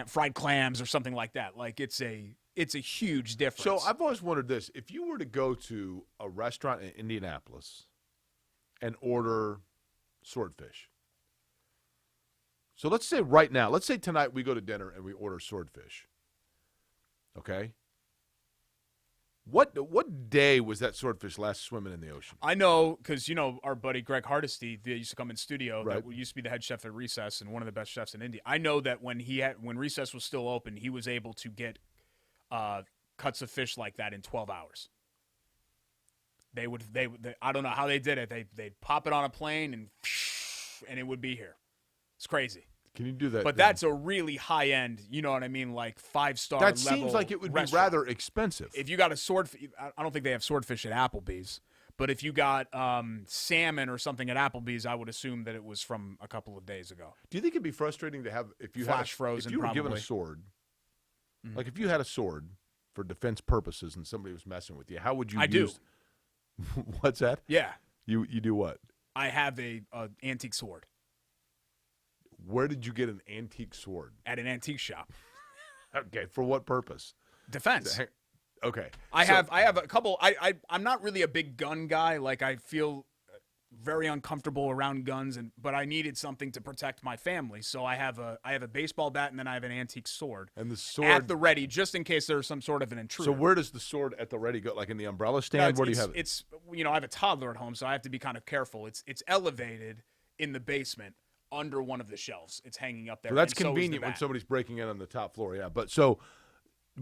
fried clams or something like that. Like it's a huge difference. So I've always wondered this. If you were to go to a restaurant in Indianapolis and order swordfish. So let's say tonight we go to dinner and we order swordfish. Okay? What day was that swordfish last swimming in the ocean? I know because, our buddy Greg Hardesty, they used to come in studio, right. That used to be the head chef at Recess and one of the best chefs in Indy. I know that when Recess was still open, he was able to get cuts of fish like that in 12 hours. They I don't know how they did it. They'd pop it on a plane and it would be here. It's crazy. Can you do that? But that's a really high end, you know what I mean, like 5-star That level seems like it would restaurant. be rather expensive. If you got a I don't think they have swordfish at Applebee's, but if you got salmon or something at Applebee's, I would assume that it was from a couple of days ago. Do you think it'd be frustrating to have if you Flash frozen, if you were given a probably. sword, like if you had a sword for defense purposes and somebody was messing with you, how would you? I do. What's that? Yeah, You do what? I have a antique sword Where did you get an antique sword? at an antique shop. Okay, for what purpose? Defense. Okay, I have a couple. I'm not really a big gun guy. Like I feel very uncomfortable around guns, but I needed something to protect my family. So I have a baseball bat and then I have an antique sword. And the sword at the ready, just in case there's some sort of an intruder. So where does the sword at the ready go? Like in the umbrella stand? Where do you have it? It's I have a toddler at home, so I have to be kind of careful. It's elevated in the basement under one of the shelves. It's hanging up there. So that's and so is the convenient when bat. somebody's breaking in on the top floor. Yeah, but so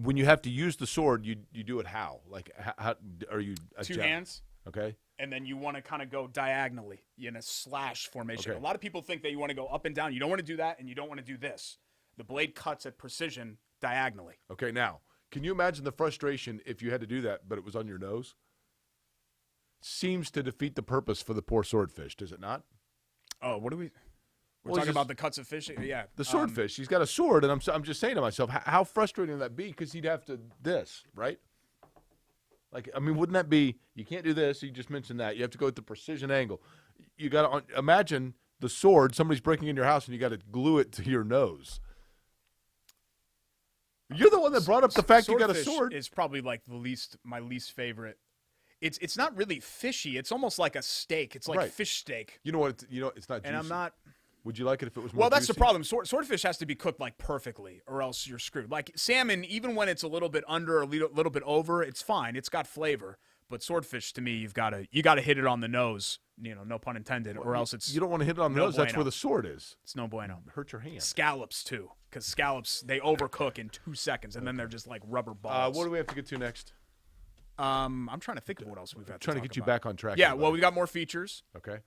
when you have to use the sword, you do it how? Like how are you? Two hands. Okay. And then you want to kind of go diagonally in a slash formation. Okay. A lot of people think that you want to go up and down. You don't want to do that, and you don't want to do this. The blade cuts at precision diagonally. Okay, now, can you imagine the frustration if you had to do that, but it was on your nose? Seems to defeat the purpose for the poor swordfish, does it not? Oh, what are we? We're Well, talking just- about the cuts of fish. Yeah, The swordfish, he's got a sword, and I'm just saying to myself, how frustrating would that be? Because he'd have to right? Like, I mean, wouldn't that be? You can't do this. You just mentioned that. You have to go with the precision angle. You got to imagine the sword. Somebody's breaking in your house, and you got to glue it to your nose. You're the one that brought up the fact you got a Swordfish sword. is probably like my least favorite. It's not really fishy. It's almost like a steak. It's like Right. fish steak. You know what? It's not juicy. And I'm not. Would you like it if it was more Well, that's the juicy? problem. Swordfish has to be cooked like perfectly, or else you're screwed. Like salmon, even when it's a little bit under, a little bit over, it's fine. It's got flavor. But swordfish, to me, you got to hit it on the nose. No pun intended, or else it's You don't want to hit it on the no nose. That's bueno. where the sword is. It's no bueno. Hurt your hand. Scallops too, because scallops they overcook in 2 seconds, and then they're just like rubber balls. What do we have to get to next? I'm trying to think of what else we've got. Trying to talk get you about. back on track. Yeah, here, well, buddy. we got more features. Okay.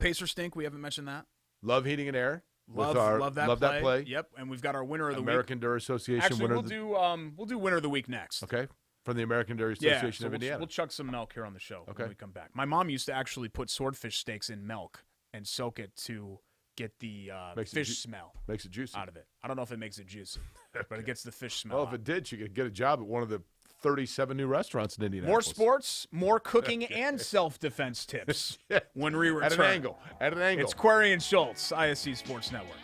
Pacer stink. We haven't mentioned that. Love Heating and Air. Love that play. Yep, and we've got our winner of the American Dairy Association week. Actually, winner. we'll do winner of the week next. Okay. From the American Dairy Yeah, Association so of Indiana. we'll chuck some milk here on the show Okay. when we come back. My mom used to actually put swordfish steaks in milk and soak it to get the Makes it fish smell Makes it juicy. out of it. I don't know if it makes it juicy, but it gets the fish smell. Well, if out. it did, you could get a job at one of the 37 new restaurants in More Indianapolis. sports, more cooking, and self-defense tips when we return. At an angle. At an angle. It's Query and Schultz, ISC Sports Network.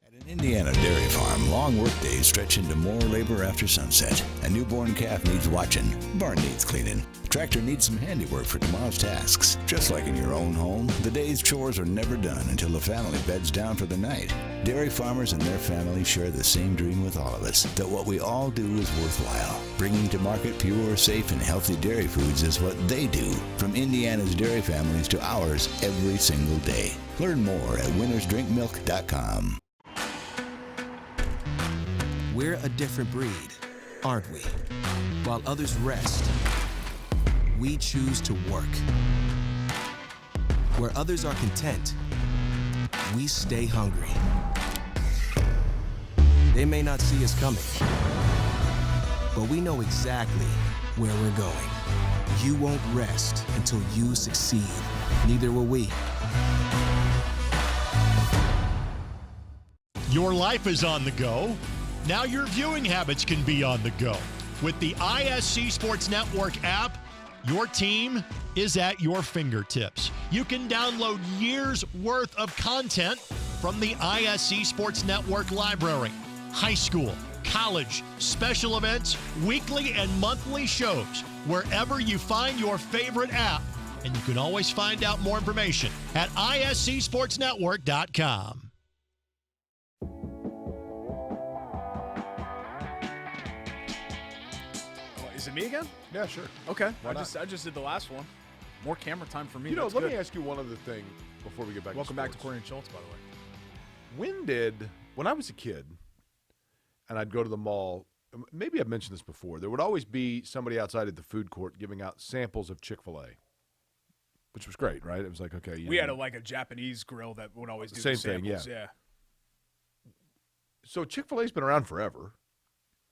At an Indiana dairy farm, long workdays stretch into more labor after sunset. A newborn calf needs watching. Barn needs cleaning. Tractor needs some handiwork for tomorrow's tasks. Just like in your own home, the day's chores are never done until the family beds down for the night. Dairy farmers and their families share the same dream with all of us, that what we all do is worthwhile. Bringing to market pure, safe, and healthy dairy foods is what they do, from Indiana's dairy families to ours every single day. Learn more at winnersdrinkmilk.com. We're a different breed, aren't we? While others rest, we choose to work. Where others are content, we stay hungry. They may not see us coming, but we know exactly where we're going. You won't rest until you succeed. Neither will we. Your life is on the go. Now your viewing habits can be on the go. With the ISC Sports Network app, your team is at your fingertips. You can download years' worth of content from the ISC Sports Network library. High school, college, special events, weekly and monthly shows, wherever you find your favorite app. And you can always find out more information at iscsportsnetwork.com. Is it me again? Yeah, sure. Okay. Why not? I just did the last one. More camera time for me. You know, That's let good. me ask you one other thing before we get back Welcome to back to sports. Corey and Schultz, by the way. When I was a kid, and I'd go to the mall. Maybe I've mentioned this before. There would always be somebody outside at the food court giving out samples of Chick-fil-A, which was great, right? It was like, okay. We had a Japanese grill that would always do same the samples. thing, yeah. So Chick-fil-A's been around forever.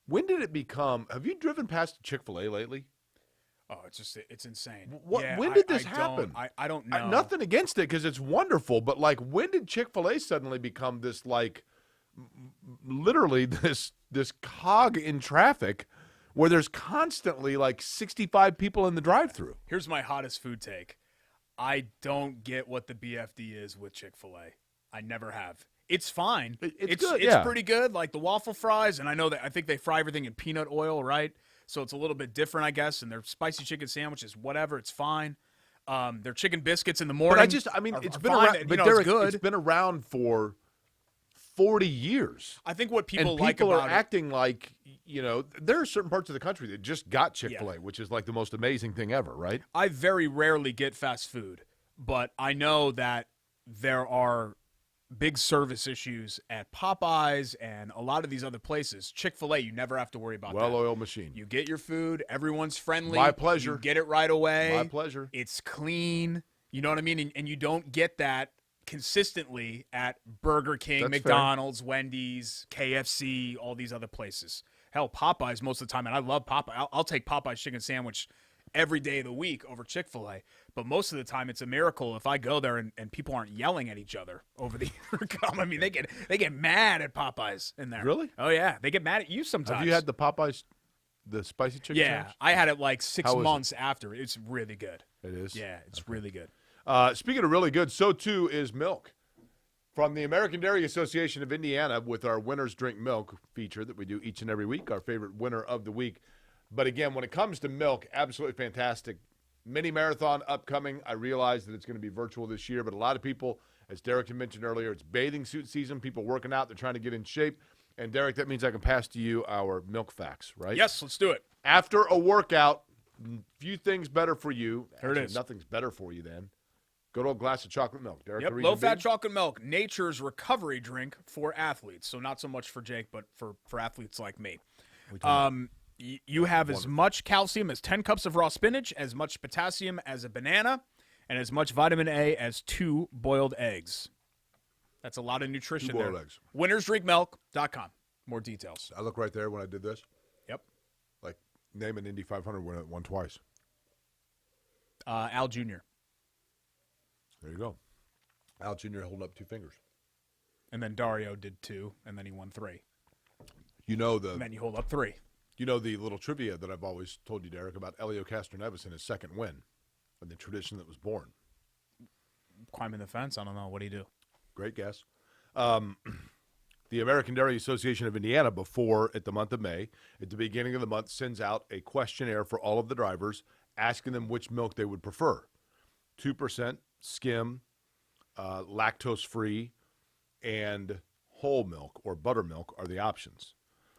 When did it become – have you driven past Chick-fil-A lately? Oh, it's insane. When did this happen? I don't know. Nothing against it because it's wonderful, but, like, when did Chick-fil-A suddenly become this, like, literally this cog in traffic where there's constantly, like, 65 people in the drive-thru? Here's my hottest food take. I don't get what the BFD is with Chick-fil-A. I never have. It's fine. It's good, It's pretty good, like the waffle fries, and I think they fry everything in peanut oil, right? So it's a little bit different, I guess, and their spicy chicken sandwiches, whatever, it's fine. Their chicken biscuits in the morning. But it's been fine, around. But it's Derek, good. it's been around for 40 years. I think what people and like people about are acting like, there are certain parts of the country that just got Chick-fil-A, Yeah. which is like the most amazing thing ever, right? I very rarely get fast food, but I know that there are big service issues at Popeyes and a lot of these other places. Chick-fil-A, you never have to worry about that. Well-oiled machine. You get your food. Everyone's friendly. My pleasure. You get it right away. My pleasure. It's clean. You know what I mean? And you don't get that consistently at Burger King, That's McDonald's, Wendy's, KFC, all these other places. Hell, Popeyes most of the time, and I love Popeye. I'll take Popeye's chicken sandwich every day of the week over Chick-fil-A. But most of the time, it's a miracle if I go there and people aren't yelling at each other over the intercom. I mean, they get mad at Popeyes in there. Really? Oh, yeah. They get mad at you sometimes. Have you had the Popeyes, the spicy chicken Yeah. sandwich? I had it like 6 How is months after. It's really good. It is? Yeah, it's really good. Speaking of really good, so too is milk. From the American Dairy Association of Indiana with our Winners Drink Milk feature that we do each and every week, our favorite winner of the week. But again, when it comes to milk, absolutely fantastic. Mini marathon upcoming. I realize that it's going to be virtual this year, but a lot of people, as Derek had mentioned earlier, it's bathing suit season. People working out. They're trying to get in shape. And, Derek, that means I can pass to you our milk facts, right? Yes, let's do it. After a workout, few things better for you. Here it Actually, is. Nothing's better for you then. Go to a glass of chocolate milk. Derek, Yep, the reason low-fat being? chocolate milk, nature's recovery drink for athletes. So not so much for Jake, but for athletes like me. You have as much calcium as 10 cups of raw spinach, as much potassium as a banana, and as much vitamin A as 2 boiled eggs. That's a lot of nutrition 2 boiled there. eggs. Winnersdrinkmilk.com. More details. I look right there when I did this. Yep. Like, name an Indy 500 winner that won twice. Al Jr. There you go. Al Jr. holding up 2 fingers. And then Dario did 2, and then he won 3. You know And then you hold up 3. You know the little trivia that I've always told you, Derek, about Elio Castroneves and his second win and the tradition that was born. Climbing the fence? I don't know. What do you do? Great guess. The American Dairy Association of Indiana, at the month of May, at the beginning of the month, sends out a questionnaire for all of the drivers asking them which milk they would prefer. 2% skim, lactose-free, and whole milk or buttermilk are the options.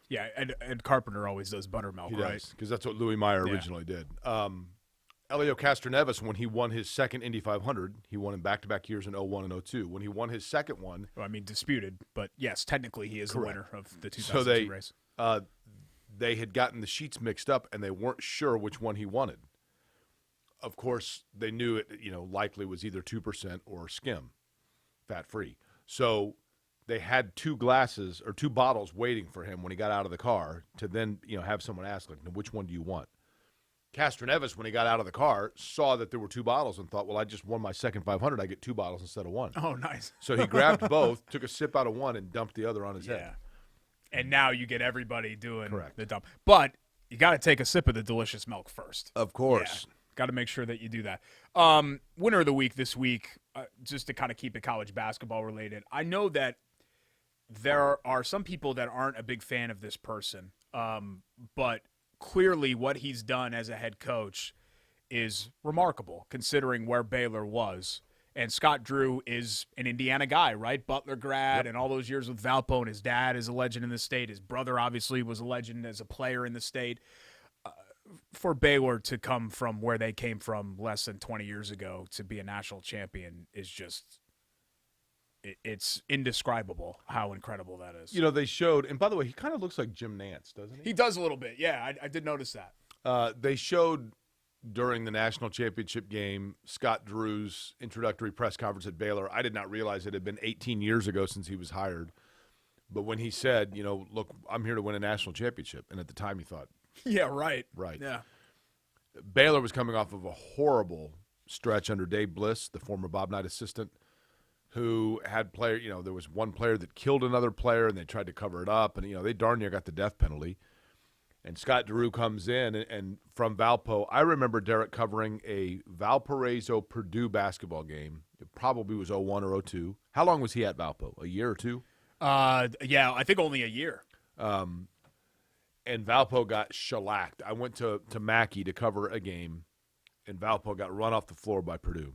Yeah, Ed Carpenter always does buttermilk, He right? does, because that's what Louis Meyer originally did. Elio Castroneves, when he won his second Indy 500, he won in back-to-back years in 01 and 02. When he won his second one. Well, I mean, disputed, but yes, technically he is the winner of the 2002 so race. They had gotten the sheets mixed up, and they weren't sure which one he wanted. Of course, they knew it, likely was either 2% or skim, fat-free. So they had 2 glasses or 2 bottles waiting for him when he got out of the car to then, have someone ask, like, which one do you want? Castroneves, when he got out of the car, saw that there were 2 bottles and thought, well, I just won my second 500. I get 2 bottles instead of 1. Oh, nice. So he grabbed both, took a sip out of one, and dumped the other on his head. And now you get everybody doing Correct. the dump. But you got to take a sip of the delicious milk first. Of course. Yeah. Got to make sure that you do that. Winner of the week this week, just to kind of keep it college basketball related. I know that there are some people that aren't a big fan of this person, but clearly what he's done as a head coach is remarkable considering where Baylor was. And Scott Drew is an Indiana guy, right? Butler grad and all those years with Valpo, and his dad is a legend in the state. His brother obviously was a legend as a player in the state. For Baylor to come from where they came from less than 20 years ago to be a national champion is just it's indescribable how incredible that is. You know, they showed, and by the way, he kind of looks like Jim Nantz, doesn't he? He does a little bit. Yeah, I did notice that. They showed during the national championship game Scott Drew's introductory press conference at Baylor. I did not realize it had been 18 years ago since he was hired. But when he said, you know, look, I'm here to win a national championship. And at the time he thought, yeah, right. Right. Yeah. Baylor was coming off of a horrible stretch under Dave Bliss, the former Bob Knight assistant, who had player, you know, there was one player that killed another player and they tried to cover it up. And, you know, they darn near got the death penalty. And Scott Drew comes in, and from Valpo, I remember Derek covering a Valparaiso-Purdue basketball game. It probably was 01 or 02. How long was he at Valpo? A year or two? Yeah, I think only a year. And Valpo got shellacked. I went to Mackey to cover a game, and Valpo got run off the floor by Purdue.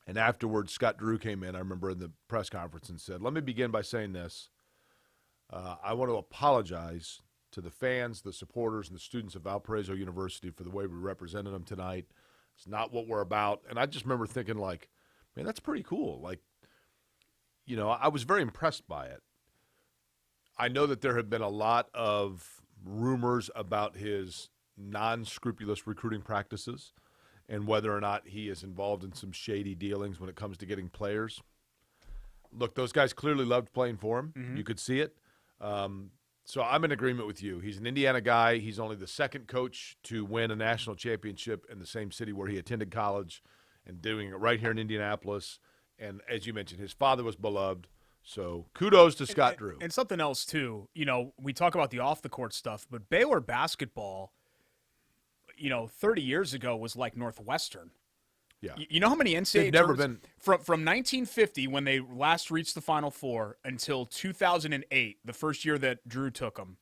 And afterwards, Scott Drew came in, I remember, in the press conference and said, let me begin by saying this. I want to apologize to the fans, the supporters, and the students of Valparaiso University for the way we represented them tonight. It's not what we're about. And I just remember thinking, like, man, that's pretty cool. Like, you know, I was very impressed by it. I know that there have been a lot of rumors about his non-scrupulous recruiting practices and whether or not he is involved in some shady dealings when it comes to getting players. Look, those guys clearly loved playing for him. Mm-hmm. You could see it. So I'm in agreement with you. He's an Indiana guy. He's only the second coach to win a national championship in the same city where he attended college and doing it right here in Indianapolis. And as you mentioned, his father was beloved. So kudos to Scott Drew. And something else, too. You know, we talk about the off-the-court stuff, but Baylor basketball, you know, 30 years ago was like Northwestern. Yeah. You know how many NCAA They've never tournaments from 1950 when they last reached the Final Four until 2008, the first year that Drew took them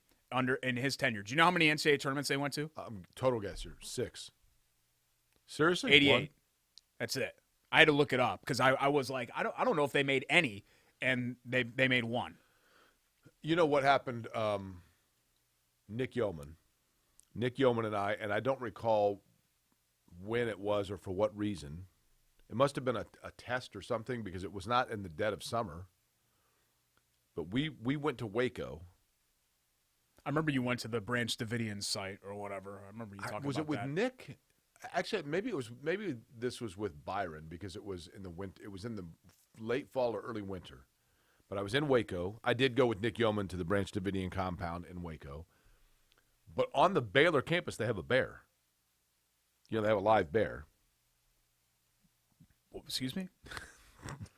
in his tenure. Do you know how many NCAA tournaments they went to? Total guess here, 6. Seriously? 88. 1? That's it. I had to look it up because I was like, I don't know if they made any, and they made one. You know what happened? Nick Yeoman and I don't recall when it was or for what reason. It must have been a test or something because it was not in the dead of summer. But we went to Waco. I remember you went to the Branch Davidian site or whatever. I remember you talking about that. Was it with Nick? Actually, maybe this was with Byron because it was in the winter. It was in the late fall or early winter. But I was in Waco. I did go with Nick Yeoman to the Branch Davidian compound in Waco. But on the Baylor campus, they have a bear. You know, they have a live bear. Excuse me?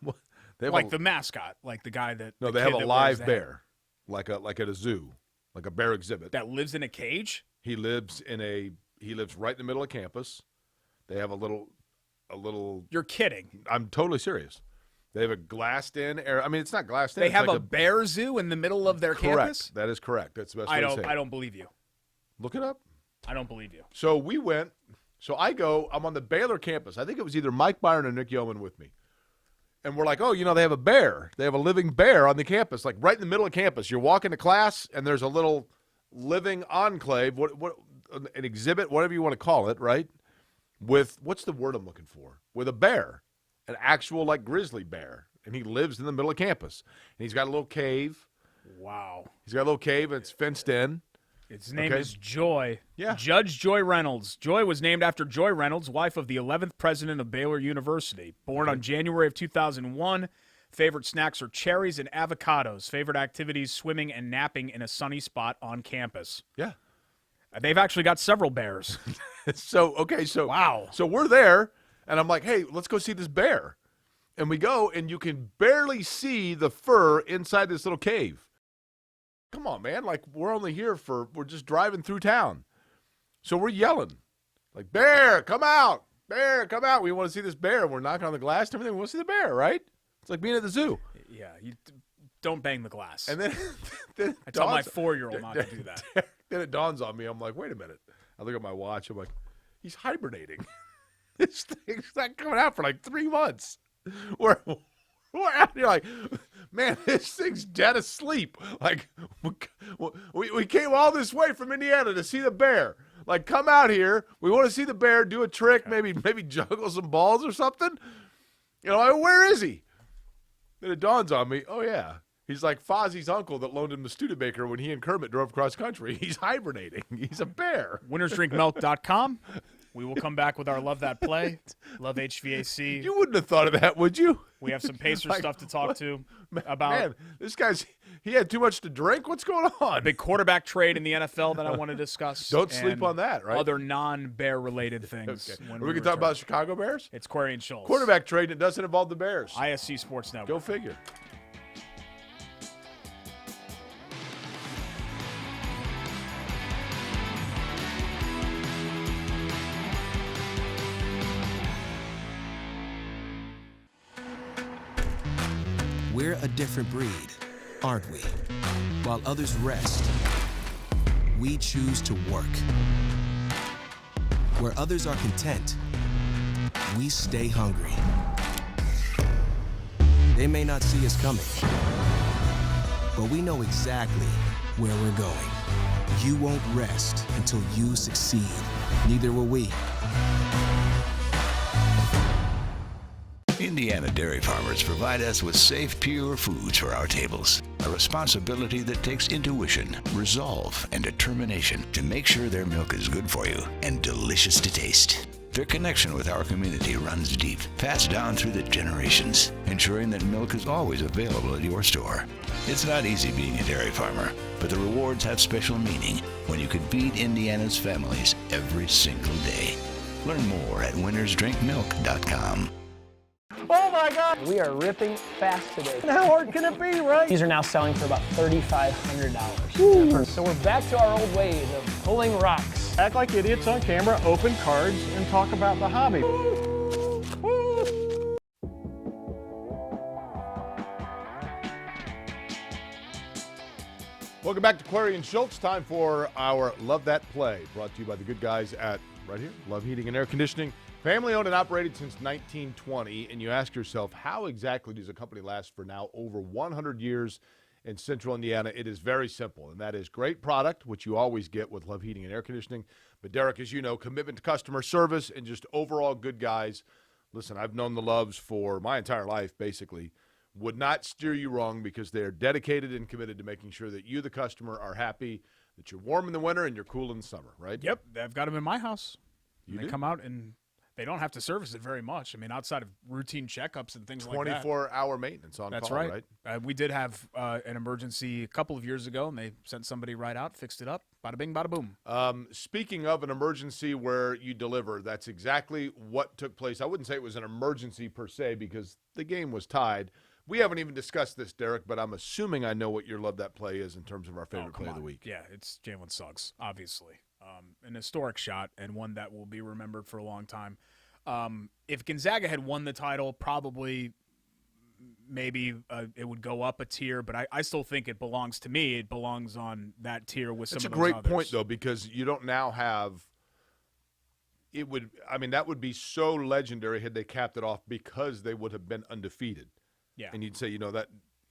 They have like the mascot, like the guy that. No, they have a live bear, like at a zoo, like a bear exhibit. That lives in a cage? He lives right in the middle of campus. They have a little. You're kidding. I'm totally serious. They have a glassed-in area. I mean, it's not glassed in. They have like a bear zoo in the middle of their campus? That is correct. That's the best way to say it. I don't believe you. Look it up. I don't believe you. So we went. So I'm on the Baylor campus. I think it was either Mike Byron or Nick Yeoman with me. And we're like, oh, you know, they have a bear. They have a living bear on the campus, like right in the middle of campus. You're walking to class, and there's a little living enclave, what an exhibit, whatever you want to call it, right? With, what's the word I'm looking for? With a bear, an actual, like, grizzly bear. And he lives in the middle of campus. And he's got a little cave. Wow. He's got a little cave, and it's fenced in. Its name is Joy. Yeah. Judge Joy Reynolds. Joy was named after Joy Reynolds, wife of the 11th president of Baylor University. Born on January of 2001. Favorite snacks are cherries and avocados. Favorite activities, swimming and napping in a sunny spot on campus. Yeah. They've actually got several bears. Wow. So we're there, and I'm like, hey, let's go see this bear. And we go, and you can barely see the fur inside this little cave. Come on, man. Like, we're just driving through town. So we're yelling, like, bear, come out. Bear, come out. We want to see this bear. And we're knocking on the glass and everything. We want to see the bear, right? It's like being at the zoo. Yeah, you don't bang the glass. And then I tell my 4-year-old not to do that. Then it dawns on me. I'm like, wait a minute. I look at my watch. I'm like, he's hibernating. This thing's not coming out for like 3 months. We're out here like, man, this thing's dead asleep. Like, we came all this way from Indiana to see the bear. Like, come out here. We want to see the bear, do a trick, maybe juggle some balls or something. You know, where is he? Then it dawns on me, oh, yeah. He's like Fozzie's uncle that loaned him the Studebaker when he and Kermit drove cross country. He's hibernating. He's a bear. winnersdrinkmilk.com. We will come back with our Love That Play. Love HVAC. You wouldn't have thought of that, would you? We have some Pacer stuff to talk to about. Man, this guy's he had too much to drink. What's going on? Big quarterback trade in the NFL that I want to discuss. Don't sleep and on that, right? Other non-bear related things. Okay. When we can talk about Chicago Bears? It's Query and Schultz. Quarterback trade that doesn't involve the Bears. ISC Sports Network. Go figure. We're a different breed, aren't we? While others rest, we choose to work. Where others are content, we stay hungry. They may not see us coming, but we know exactly where we're going. You won't rest until you succeed. Neither will we. Indiana dairy farmers provide us with safe, pure foods for our tables. A responsibility that takes intuition, resolve, and determination to make sure their milk is good for you and delicious to taste. Their connection with our community runs deep, passed down through the generations, ensuring that milk is always available at your store. It's not easy being a dairy farmer, but the rewards have special meaning when you can feed Indiana's families every single day. Learn more at winnersdrinkmilk.com. Oh my God! We are ripping fast today. How hard can it be, right? These are now selling for about $3,500. So we're back to our old ways of pulling rocks. Act like idiots on camera, open cards, and talk about the hobby. Welcome back to Query and Schultz. Time for our Love That Play, brought to you by the good guys at, right here, Love Heating and Air Conditioning. Family owned and operated since 1920, and you ask yourself, how exactly does a company last for now over 100 years in central Indiana? It is very simple, and that is great product, which you always get with Love Heating and Air Conditioning. But, Derek, as you know, commitment to customer service and just overall good guys. Listen, I've known the Loves for my entire life, basically. Would not steer you wrong because they're dedicated and committed to making sure that you, the customer, are happy, that you're warm in the winter and you're cool in the summer, right? Yep, I've got them in my house. You they do? come out and they don't have to service it very much. I mean, outside of routine checkups and things like that. 24-hour maintenance on That's call, right? We did have an emergency a couple of years ago, and they sent somebody right out, fixed it up. Bada bing, bada boom. Speaking of an emergency where you deliver, that's exactly what took place. I wouldn't say it was an emergency per se because the game was tied. We haven't even discussed this, Derek, but I'm assuming I know what your Love That Play is in terms of our favorite play of the week. Yeah, it's Jalen Suggs, obviously. An historic shot and one that will be remembered for a long time. If Gonzaga had won the title, probably maybe it would go up a tier, but I still think it belongs to me. It belongs on that tier with some of those others. That's a great point, though, because you don't now have – it would – I mean, that would be so legendary had they capped it off because they would have been undefeated. Yeah. And you'd say,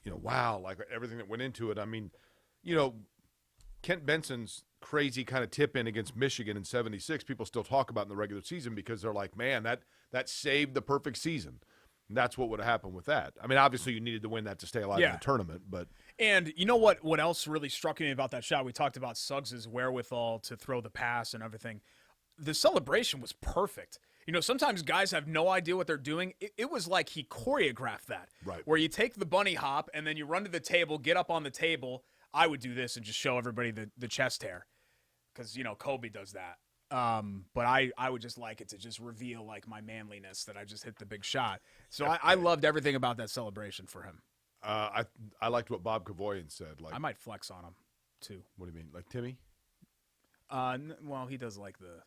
wow, like everything that went into it. I mean, Kent Benson's crazy kind of tip in against Michigan in 76, people still talk about in the regular season because they're like, man, that saved the perfect season. And that's what would have happened with that. I mean, obviously you needed to win that to stay alive in the tournament, but and you know what else really struck me about that shot? We talked about Suggs' wherewithal to throw the pass and everything. The celebration was perfect. Sometimes guys have no idea what they're doing. It was like he choreographed that. Right. Where you take the bunny hop and then you run to the table, get up on the table. I would do this and just show everybody the chest hair because, Kobe does that. But I would just like it to just reveal, like, my manliness that I just hit the big shot. So I loved everything about that celebration for him. I liked what Bob Kavoyan said. Like, I might flex on him, too. What do you mean? Like Timmy? Well, he does like the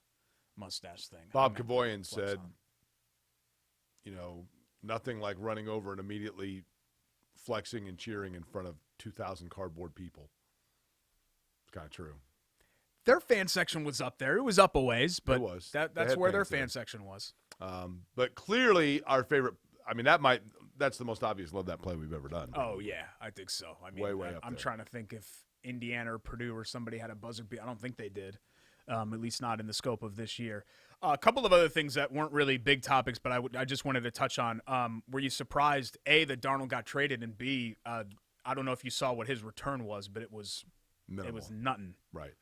mustache thing. Bob Kavoyan said, nothing like running over and immediately flexing and cheering in front of 2,000 cardboard people. It's kind of true. Their fan section was up there. It was up a ways, but it was. That's where their fan section was. But clearly our favorite, I mean, that's the most obvious Love That Play we've ever done. Oh, yeah, I think so. I mean, way up I'm there. trying to think if Indiana or Purdue or somebody had a buzzer beat. I don't think they did. at least not in the scope of this year. A couple of other things that weren't really big topics, but I just wanted to touch on. Were you surprised, A, that Darnold got traded, and B, I don't know if you saw what his return was, but it was minimal. It was nothing. Right.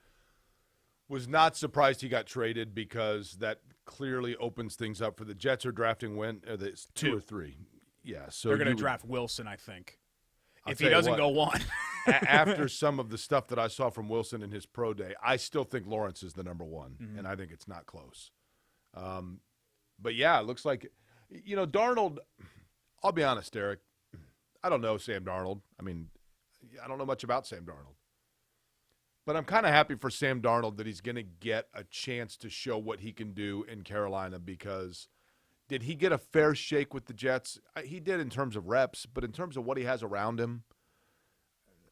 Was not surprised he got traded because that clearly opens things up for the Jets. Are drafting two or three. Yeah, so they're going to draft Wilson, I think. I'll if he doesn't go one. After some of the stuff that I saw from Wilson in his pro day, I still think Lawrence is the number one, and I think it's not close. But, yeah, it looks like, Darnold, I'll be honest, Derek, I don't know Sam Darnold. I mean, I don't know much about Sam Darnold. But I'm kind of happy for Sam Darnold that he's going to get a chance to show what he can do in Carolina, because did he get a fair shake with the Jets? He did in terms of reps, but in terms of what he has around him,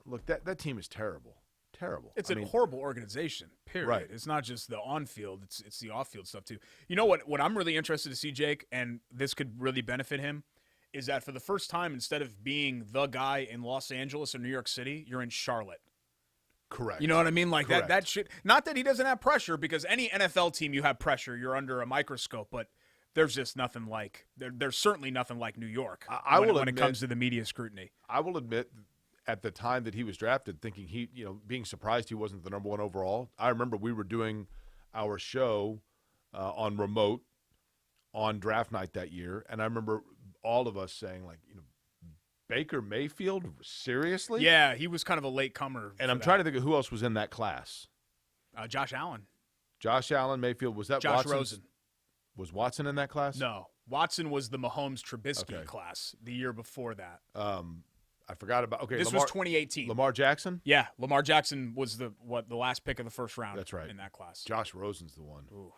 look, that team is terrible. Terrible. It's a horrible organization, period. Right. It's not just the on-field, it's the off-field stuff too. You know what I'm really interested to see, Jake, and this could really benefit him, is that for the first time, instead of being the guy in Los Angeles or New York City, you're in Charlotte. Correct. You know what I mean? Like Correct. that shit. Not that he doesn't have pressure, because any NFL team you have pressure, you're under a microscope, but there's just nothing like there's certainly nothing like New York when it comes to the media scrutiny. I will admit, at the time that he was drafted, thinking being surprised he wasn't the number one overall. I remember we were doing our show on remote on draft night that year, and I remember all of us saying, like, Baker Mayfield, seriously? Yeah, he was kind of a late comer. And I'm trying to think of who else was in that class. Josh Allen. Josh Allen, Mayfield. Was that Josh Watson's? Rosen. Was Watson in that class? No. Watson was the Mahomes-Trubisky class the year before that. I forgot about. Okay, this was 2018. Lamar Jackson? Yeah, Lamar Jackson was the last pick of the first round. That's right. In that class. Josh Rosen's the one. Ooh.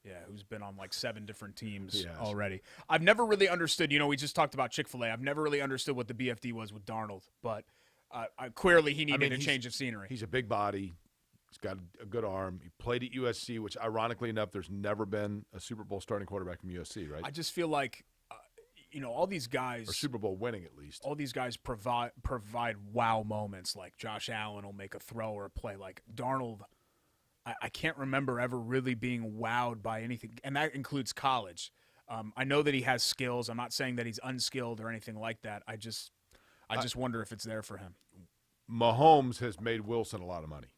Yeah, who's been on like 7 different teams already. I've never really understood, we just talked about Chick-fil-A. I've never really understood what the BFD was with Darnold, but clearly he needed a change of scenery. He's a big body. He's got a good arm. He played at USC, which ironically enough, there's never been a Super Bowl starting quarterback from USC, right? I just feel like, all these guys. Or Super Bowl winning at least. All these guys provide wow moments. Like Josh Allen will make a throw or a play. Like Darnold, I can't remember ever really being wowed by anything, and that includes college. I know that he has skills. I'm not saying that he's unskilled or anything like that. I just wonder if it's there for him. Mahomes has made Wilson a lot of money,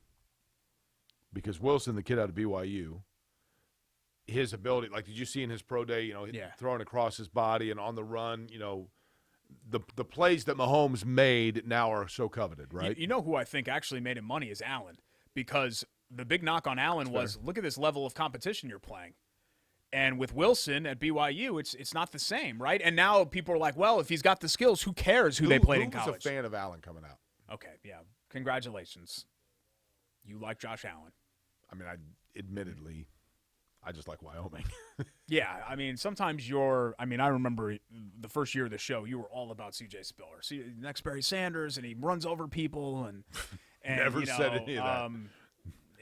because Wilson, the kid out of BYU, his ability, like, did you see in his pro day, throwing across his body and on the run, the plays that Mahomes made now are so coveted, right? You know who I think actually made him money is Allen, because the big knock on Allen was, look at this level of competition you're playing. And with Wilson at BYU, it's not the same, right? And now people are like, well, if he's got the skills, who cares who they played in college? Who was a fan of Allen coming out? Okay, yeah. Congratulations. You like Josh Allen. I mean, admittedly, I just like Wyoming. Yeah, I mean, sometimes I remember the first year of the show, you were all about C.J. Spiller. See, next Barry Sanders, and he runs over people, and never said any of that.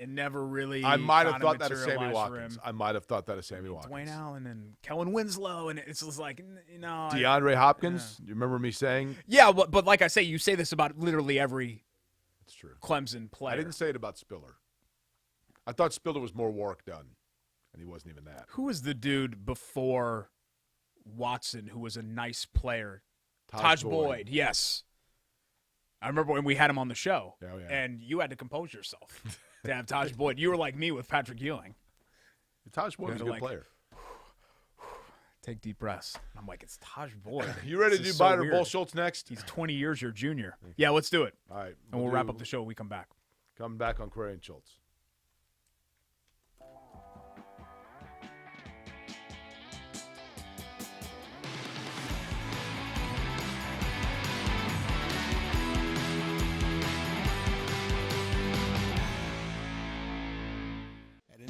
It never really. I might have thought that of Sammy Watkins. Dwayne Allen and Kellen Winslow, and it's just like, DeAndre Hopkins. You remember me saying? Yeah, but like I say, you say this about literally every. It's true. Clemson player. I didn't say it about Spiller. I thought Spiller was more work done, and he wasn't even that. Who was the dude before Watson who was a nice player? Taj Boyd. Yes. I remember when we had him on the show, and you had to compose yourself to have Taj Boyd. You were like me with Patrick Ewing. Taj Boyd was a good player. Take deep breaths. I'm like, it's Taj Boyd. You ready to do Biden or Bull Schultz next? He's 20 years your junior. Yeah, let's do it. All right. And we'll wrap up the show when we come back. Come back on Query and Schultz.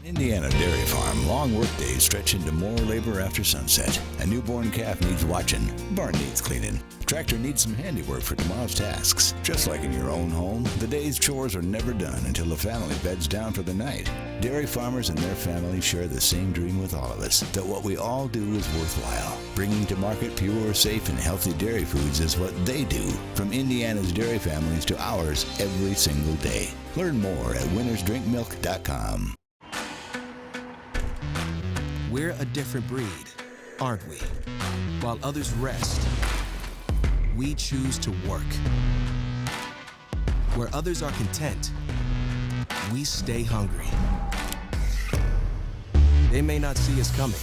Indiana Dairy Farm, long workdays stretch into more labor after sunset. A newborn calf needs watching. Barn needs cleaning. Tractor needs some handiwork for tomorrow's tasks. Just like in your own home, the day's chores are never done until the family beds down for the night. Dairy farmers and their families share the same dream with all of us, that what we all do is worthwhile. Bringing to market pure, safe, and healthy dairy foods is what they do. From Indiana's dairy families to ours every single day. Learn more at winnersdrinkmilk.com. We're a different breed, aren't we? While others rest, we choose to work. Where others are content, we stay hungry. They may not see us coming,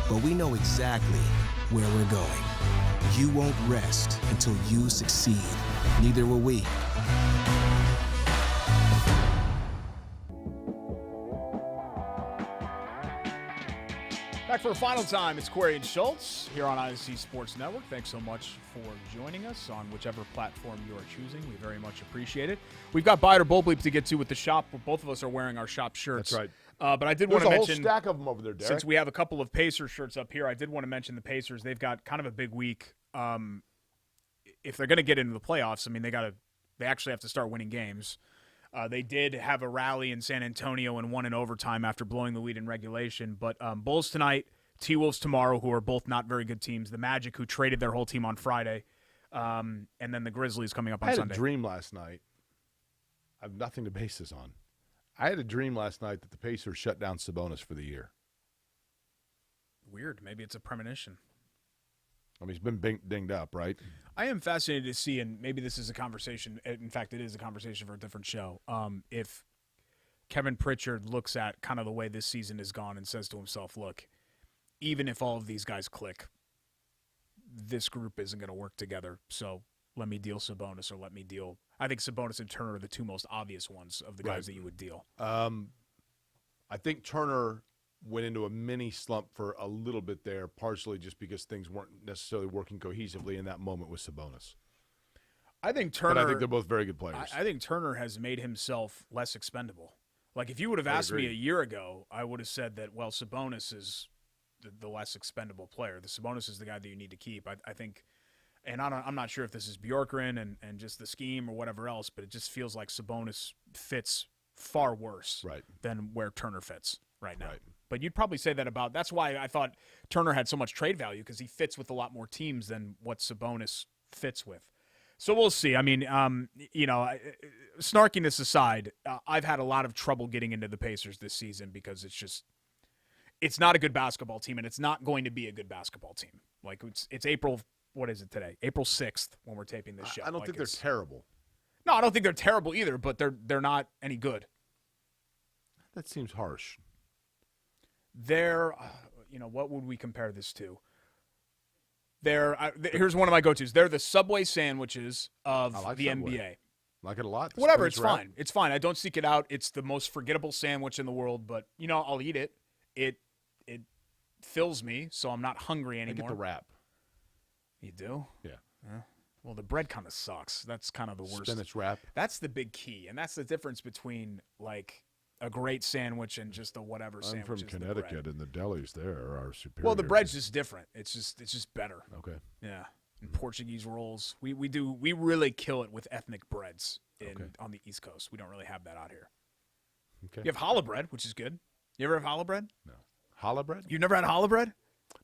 but we know exactly where we're going. You won't rest until you succeed. Neither will we. Back for a final time, it's Query and Schultz here on ISC Sports Network. Thanks so much for joining us on whichever platform you are choosing. We very much appreciate it. We've got Buy It or Bull Bleep to get to with the shop. Both of us are wearing our shop shirts. That's right. But I did want to mention, There's a whole stack of them over there, Derek. since we have a couple of Pacers shirts up here, I did want to mention the Pacers. They've got kind of a big week. If they're going to get into the playoffs, I mean, they actually have to start winning games. They did have a rally in San Antonio and won in overtime after blowing the lead in regulation. But Bulls tonight, T-Wolves tomorrow, who are both not very good teams. The Magic, who traded their whole team on Friday. And then the Grizzlies coming up on Sunday. I had a dream last night. I have nothing to base this on. I had a dream last night that the Pacers shut down Sabonis for the year. Weird. Maybe it's a premonition. I mean, he's been dinged up, right? I am fascinated to see, and maybe this is a conversation. In fact, it is a conversation for a different show. If Kevin Pritchard looks at kind of the way this season has gone and says to himself, look, even if all of these guys click, this group isn't going to work together. So let me deal Sabonis or let me deal. I think Sabonis and Turner are the two most obvious ones of the guys that you would deal. I think Turner went into a mini slump for a little bit there, partially just because things weren't necessarily working cohesively in that moment with Sabonis. I think Turner. But I think they're both very good players. I think Turner has made himself less expendable. Like, if you would have asked me a year ago, I would have said that, well, Sabonis is the less expendable player. The Sabonis is the guy that you need to keep. I think, and I'm not sure if this is Bjorkgren and just the scheme or whatever else, but it just feels like Sabonis fits far worse than where Turner fits right now. Right. But you'd probably say that about – that's why I thought Turner had so much trade value, because he fits with a lot more teams than what Sabonis fits with. So we'll see. I mean, snarkiness aside, I've had a lot of trouble getting into the Pacers this season because it's not a good basketball team, and it's not going to be a good basketball team. Like, it's April – what is it today? April 6th when we're taping this show. I don't think they're terrible. No, I don't think they're terrible either, but they're not any good. That seems harsh. They're, what would we compare this to? Here's one of my go-tos. They're the Subway sandwiches of the Subway. NBA. Like it a lot. Whatever, it's fine. It's fine. I don't seek it out. It's the most forgettable sandwich in the world, but, I'll eat it. It fills me, so I'm not hungry anymore. I get the wrap. You do? Yeah. Well, the bread kind of sucks. That's kind of the worst. Spinach wrap. That's the big key, and that's the difference between, like, a great sandwich and just a whatever sandwich. I'm from Connecticut, and the delis there are superior. Well, the bread's just different. It's just better. Okay. Yeah. And Portuguese rolls. We really kill it with ethnic breads on the East Coast. We don't really have that out here. Okay. You have challah bread, which is good. You ever have challah bread? No. Challah bread? You've never had challah bread?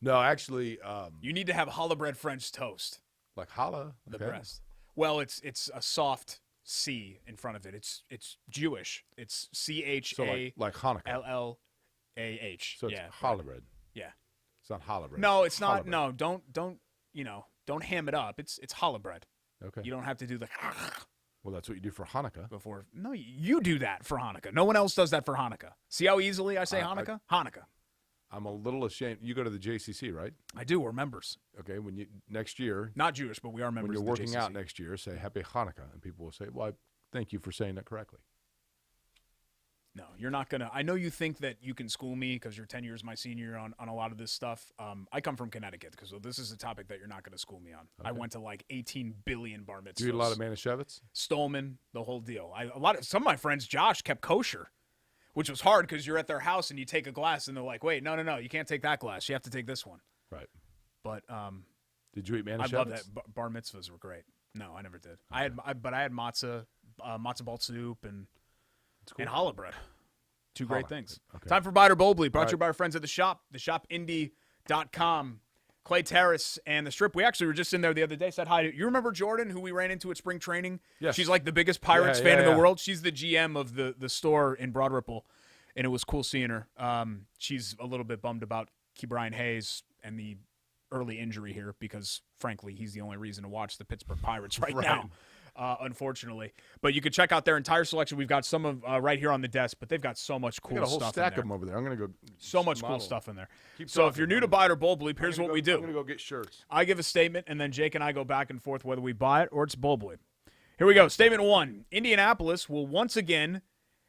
No, actually. You need to have challah bread French toast. Like challah? The breast. Well, it's a soft C in front of it. It's Jewish. It's CHA. So like Hanukkah. LLAH. So it's challah bread. Yeah. It's not challah bread. No, it's not. No, don't don't ham it up. It's challah bread. Okay. You don't have to do the. Well, that's what you do for Hanukkah. Before. No, you do that for Hanukkah. No one else does that for Hanukkah. See how easily I say Hanukkah? Hanukkah. I'm a little ashamed. You go to the JCC, right? I do. We're members. Okay. When you next year, not Jewish, but we are members. When you're of the working JCC. out next year, say Happy Hanukkah, and people will say, "Well, thank you for saying that correctly." No, you're not gonna. I know you think that you can school me because you're 10 years my senior on a lot of this stuff. I come from Connecticut, because this is a topic that you're not gonna school me on. Okay. I went to like 18 billion bar mitzvahs. Do you eat a lot of Manischewitz? Stolman, the whole deal. Some of my friends, Josh, kept kosher, which was hard because you're at their house and you take a glass and they're like, "Wait, no, you can't take that glass. You have to take this one." Right. But did you eat Manischewitz? I love that. Bar mitzvahs were great. No, I never did. Okay. I had matzah ball soup and challah bread. Two great things. Okay. Time for Buy It or Bull Bleep, brought to you by our friends at the shopindy.com. Clay Terrace and the Strip. We actually were just in there the other day, said hi. You remember Jordan, who we ran into at spring training? Yes. She's like the biggest Pirates fan in the world. She's the GM of the store in Broad Ripple. and it was cool seeing her. She's a little bit bummed about Ke'Bryan Hayes and the early injury here because, frankly, he's the only reason to watch the Pittsburgh Pirates right now, unfortunately. But you can check out their entire selection. We've got some of right here on the desk, but they've got so much cool stuff in there. Got a whole stack of them over there. I'm going to go. So much cool stuff in there. So if you're new to Buy It or Bold Bleep, here's what we do. I'm going to go get shirts. I give a statement, and then Jake and I go back and forth whether we buy it or it's Bold Bleep. Here we go. Statement 1. Indianapolis will once again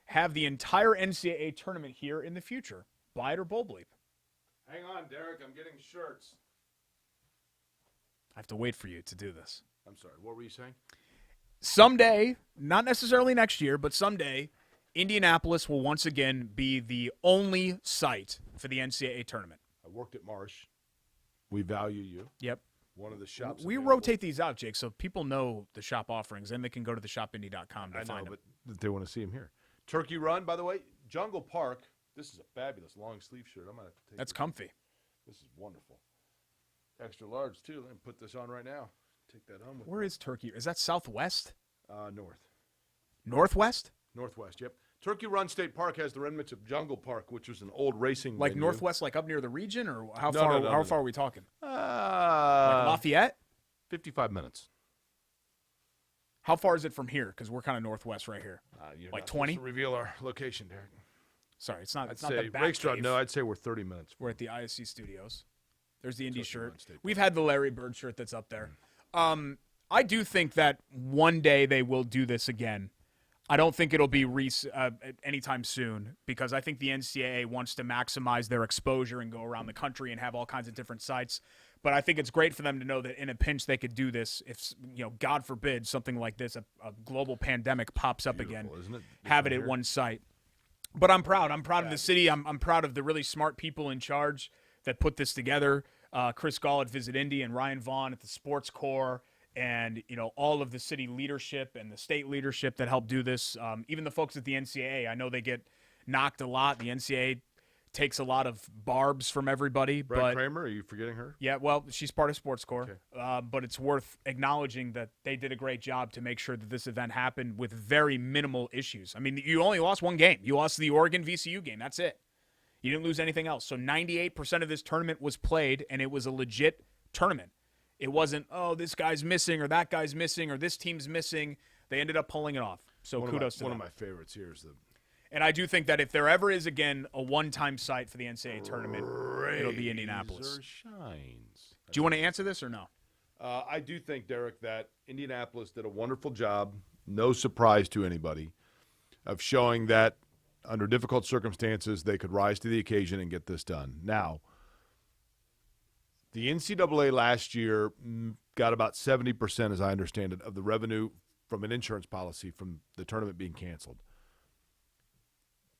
have the entire NCAA tournament here in the future. Buy it or Bold Bleep. Hang on, Derek. I'm getting shirts. I have to wait for you to do this. I'm sorry. What were you saying? Someday, not necessarily next year, but someday, Indianapolis will once again be the only site for the NCAA tournament. I worked at Marsh. We value you. Yep. One of the shops. We available. rotate these out, Jake, so people know the shop offerings, and they can go to theshopindy.com to find them. But they want to see them here. Turkey Run, by the way, Jungle Park. This is a fabulous long sleeve shirt. I'm going to take That's this. comfy. This is wonderful. Extra large, too. Let me put this on right now. Take that home with Where is Turkey? Is that Southwest? North. Northwest? Northwest, yep. Turkey Run State Park has the remnants of Jungle Park, which was an old racing Like venue. Northwest, like up near the region, or how No, far? no, How no. far are we talking? Like Uh, Lafayette? 55 minutes. How far is it from here? Because we're kind of northwest right here. You're Like not supposed 20? to reveal our location, Derek. Sorry, it's not. I'd It's not say the back Rakestraw. cave. No, I'd say we're 30 minutes. We're at the ISC studios. There's the Indy Turkey shirt. Run State We've had the Larry Bird shirt that's up there. I do think that one day they will do this again. I don't think it'll be anytime soon because I think the NCAA wants to maximize their exposure and go around the country and have all kinds of different sites. But I think it's great for them to know that in a pinch they could do this if, God forbid, something like this, a global pandemic pops up again, Isn't it? have it at one site. But I'm proud. I'm proud of the city. I'm proud of the really smart people in charge that put this together. Chris Gall at Visit Indy and Ryan Vaughn at the Sports Corps and, all of the city leadership and the state leadership that helped do this. Even the folks at the NCAA, I know they get knocked a lot. The NCAA takes a lot of barbs from everybody. Brad Kramer, are you forgetting her? Yeah, well, she's part of Sports Corps, but it's worth acknowledging that they did a great job to make sure that this event happened with very minimal issues. I mean, you only lost one game. You lost the Oregon VCU game. That's it. You didn't lose anything else. So 98% of this tournament was played, and it was a legit tournament. It wasn't, this guy's missing or that guy's missing or this team's missing. They ended up pulling it off. So kudos to them. One of my favorites here is the And I do think that if there ever is, again, a one-time site for the NCAA tournament, it'll be Indianapolis. Shines. Do you want to answer this or no? I do think, Derek, that Indianapolis did a wonderful job, no surprise to anybody, of showing that under difficult circumstances they could rise to the occasion and get this done. Now, the NCAA last year got about 70%, as I understand it, of the revenue from an insurance policy from the tournament being canceled.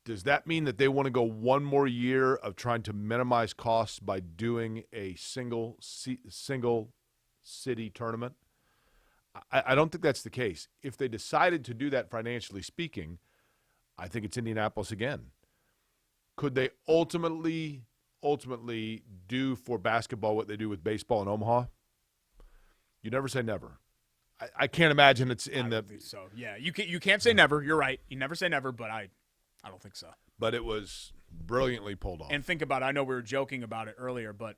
Does that mean that they want to go one more year of trying to minimize costs by doing a single city tournament? I don't think that's the case. If they decided to do that financially speaking, I think it's Indianapolis again. Could they ultimately do for basketball what they do with baseball in Omaha? You never say never. I can't imagine it's in the. So yeah, you can't say never. You're right. You never say never, but I don't think so. But it was brilliantly pulled off. And think about it. I know we were joking about it earlier, but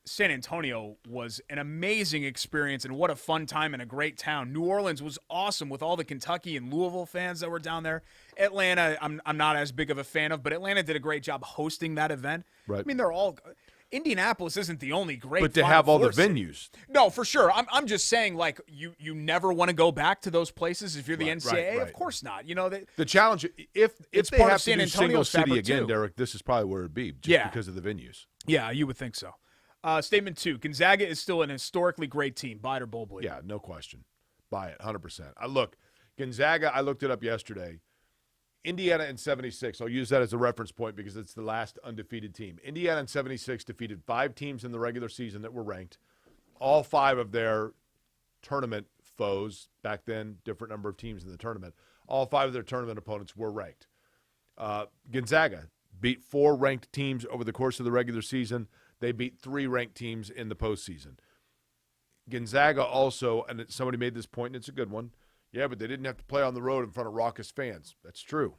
San Antonio was an amazing experience and what a fun time and a great town. New Orleans was awesome with all the Kentucky and Louisville fans that were down there. Atlanta, I'm not as big of a fan of, but Atlanta did a great job hosting that event. Right. I mean, they're all – Indianapolis isn't the only great but to Final have all the Four city. venues. No, for sure. I'm just saying, like, you never want to go back to those places if you're the Right, NCAA. right. Of course not. You know, The challenge, if It's they part of have to San do single Antonio's city fabric, again, too. Derek, this is probably where it'd be, just because of the venues. Yeah, you would think so. Statement 2, Gonzaga is still an historically great team. Buy it or Bold Bleep. Yeah, no question. Buy it, 100%. Look, Gonzaga, I looked it up yesterday. Indiana in 76. I'll use that as a reference point because it's the last undefeated team. Indiana in 76 defeated 5 teams in the regular season that were ranked. All 5 of their tournament foes, back then, different number of teams in the tournament, all 5 of their tournament opponents were ranked. Gonzaga beat 4 ranked teams over the course of the regular season. They beat 3 ranked teams in the postseason. Gonzaga also, and somebody made this point, and it's a good one, yeah, but they didn't have to play on the road in front of raucous fans. That's true.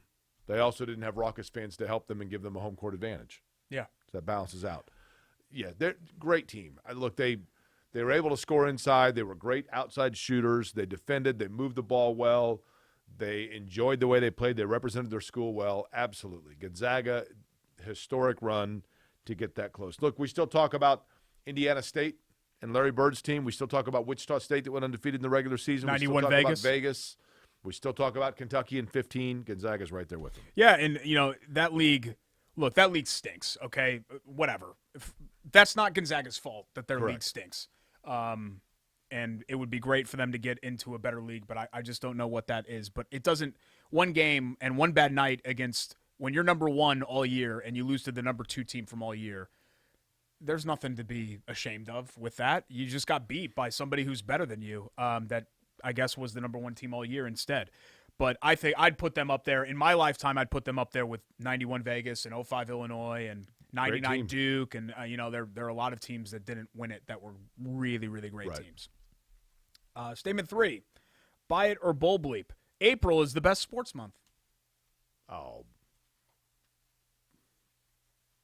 They also didn't have raucous fans to help them and give them a home court advantage. Yeah. So that balances out. Yeah, they're a great team. Look, they were able to score inside. They were great outside shooters. They defended. They moved the ball well. They enjoyed the way they played. They represented their school well. Absolutely. Gonzaga, historic run to get that close. Look, we still talk about Indiana State and Larry Bird's team. We still talk about Wichita State that went undefeated in the regular season. 91 we still talk Vegas. about Vegas. We still talk about Kentucky in 15. Gonzaga's right there with them. Yeah, and, that league – look, that league stinks, okay? Whatever. That's not Gonzaga's fault that their league stinks. And it would be great for them to get into a better league, but I just don't know what that is. But it doesn't – one game and one bad night against – when you're number one all year and you lose to the number 2 team from all year, there's nothing to be ashamed of with that. You just got beat by somebody who's better than you that I guess was the number 1 team all year instead. But I think I'd put them up there. In my lifetime, I'd put them up there with 91 Vegas and 05 Illinois and 99 Duke. And, there are a lot of teams that didn't win it that were really, really great teams. Statement 3, buy it or bull bleep. April is the best sports month. Oh.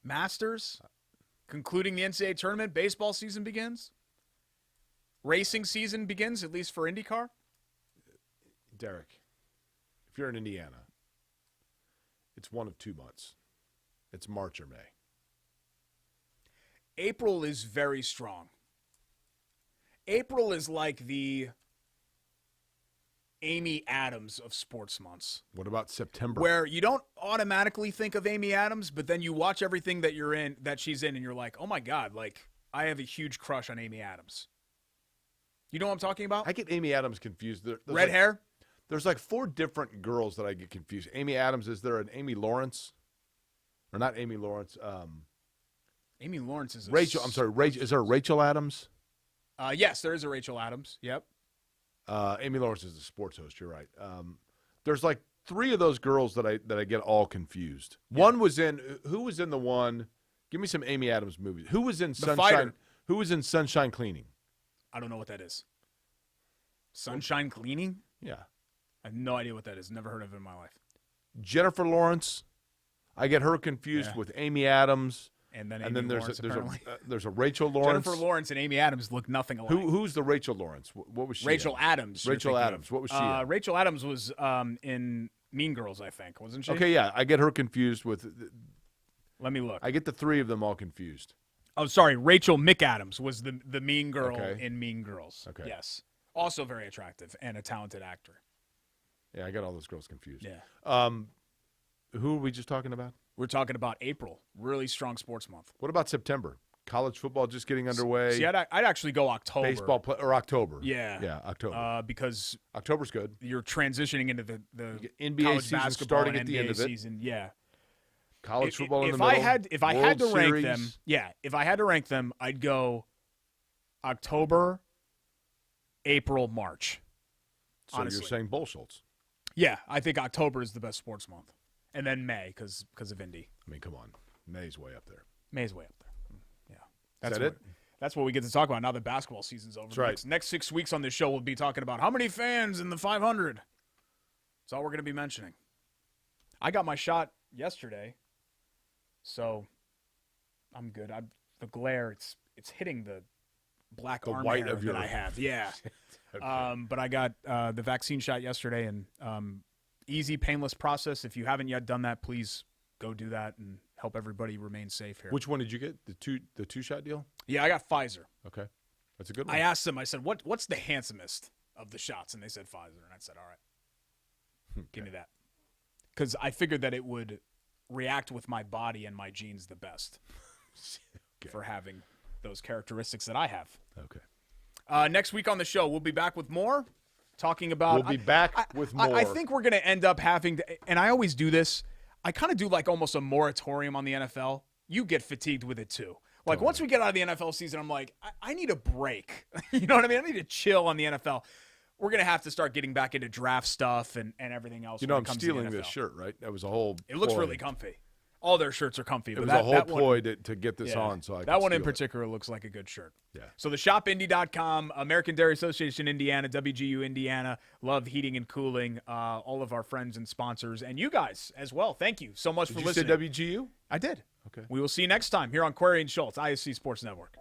Masters, concluding the NCAA tournament, baseball season begins. Racing season begins, at least for IndyCar. Derek, if you're in Indiana, it's one of 2 months. It's March or May. April is very strong. April is like the Amy Adams of sports months. What about September? Where you don't automatically think of Amy Adams, but then you watch everything that she's in, and you're like, oh my God, like I have a huge crush on Amy Adams. You know what I'm talking about? I get Amy Adams confused. Red hair? There's like 4 different girls that I get confused. Amy Adams, is there an Amy Lawrence? Or not Amy Lawrence. Amy Lawrence is Rachel. I'm sorry. Rachel. Is there a Rachel Adams? Yes, there is a Rachel Adams. Yep. Amy Lawrence is the sports host. You're right. There's like 3 of those girls that I get all confused. Yeah. One was in. Who was in the one? Give me some Amy Adams movies. Who was in Sunshine? Fighter. Who was in Sunshine Cleaning? I don't know what that is. Sunshine Cleaning? Yeah. I have no idea what that is. Never heard of it in my life. Jennifer Lawrence. I get her confused with Amy Adams. And then there's a Rachel Lawrence. Jennifer Lawrence and Amy Adams look nothing alike. Who's the Rachel Lawrence? What was she? Rachel Adams. Rachel Adams. What was she? Rachel Adams was in Mean Girls, I think, wasn't she? Okay, yeah. I get her confused with. Let me look. I get the 3 of them all confused. Oh, sorry. Rachel McAdams was the mean girl in Mean Girls. Okay. Yes. Also very attractive and a talented actor. Yeah, I got all those girls confused. Yeah. Who are we just talking about? We're talking about April. Really strong sports month. What about September? College football just getting underway. See, I'd actually go October. Baseball or October. Yeah. Yeah, October. Because October's good. You're transitioning into the NBA college season basketball starting and at the NBA end of it. season. Yeah. College football in the if middle. If I had to rank them, if I had to rank them, I'd go October, April, March. So honestly. you're saying Schultz. Yeah, I think October is the best sports month. And then May because of Indy. I mean, come on. May's way up there. May's way up there. Yeah. That's it? That's what we get to talk about now that basketball season's over. That's right. Next 6 weeks on this show, we'll be talking about how many fans in the 500. That's all we're going to be mentioning. I got my shot yesterday, so I'm good. The glare, it's hitting the black arm hair that I have. Yeah. Okay. But I got the vaccine shot yesterday, and easy, painless process. If you haven't yet done that, please go do that and help everybody remain safe here. Which one did you get? The 2-shot deal? Yeah, I got Pfizer. Okay. That's a good one. I asked them, I said, what's the handsomest of the shots? And they said Pfizer. And I said, all right, give me that. Because I figured that it would react with my body and my genes the best for having those characteristics that I have. Okay. Next week on the show, we'll be back with more. Talking about. We'll be back with more. I think we're going to end up having to, and I always do this. I kind of do like almost a moratorium on the NFL. You get fatigued with it too. Like once we get out of the NFL season, I'm like, I need a break. You know what I mean? I need to chill on the NFL. We're going to have to start getting back into draft stuff and everything else. You know, I'm stealing this shirt, right? That was a whole. It looks really comfy. All their shirts are comfy. It but was that, a whole that one, ploy to get this yeah, on. So that one in steal it. particular looks like a good shirt. Yeah. So the shopindy.com, American Dairy Association Indiana, WGU Indiana, Love Heating and Cooling, all of our friends and sponsors, and you guys as well. Thank you so much for listening. Did you say WGU? I did. Okay. We will see you next time here on Query and Schultz, ISC Sports Network.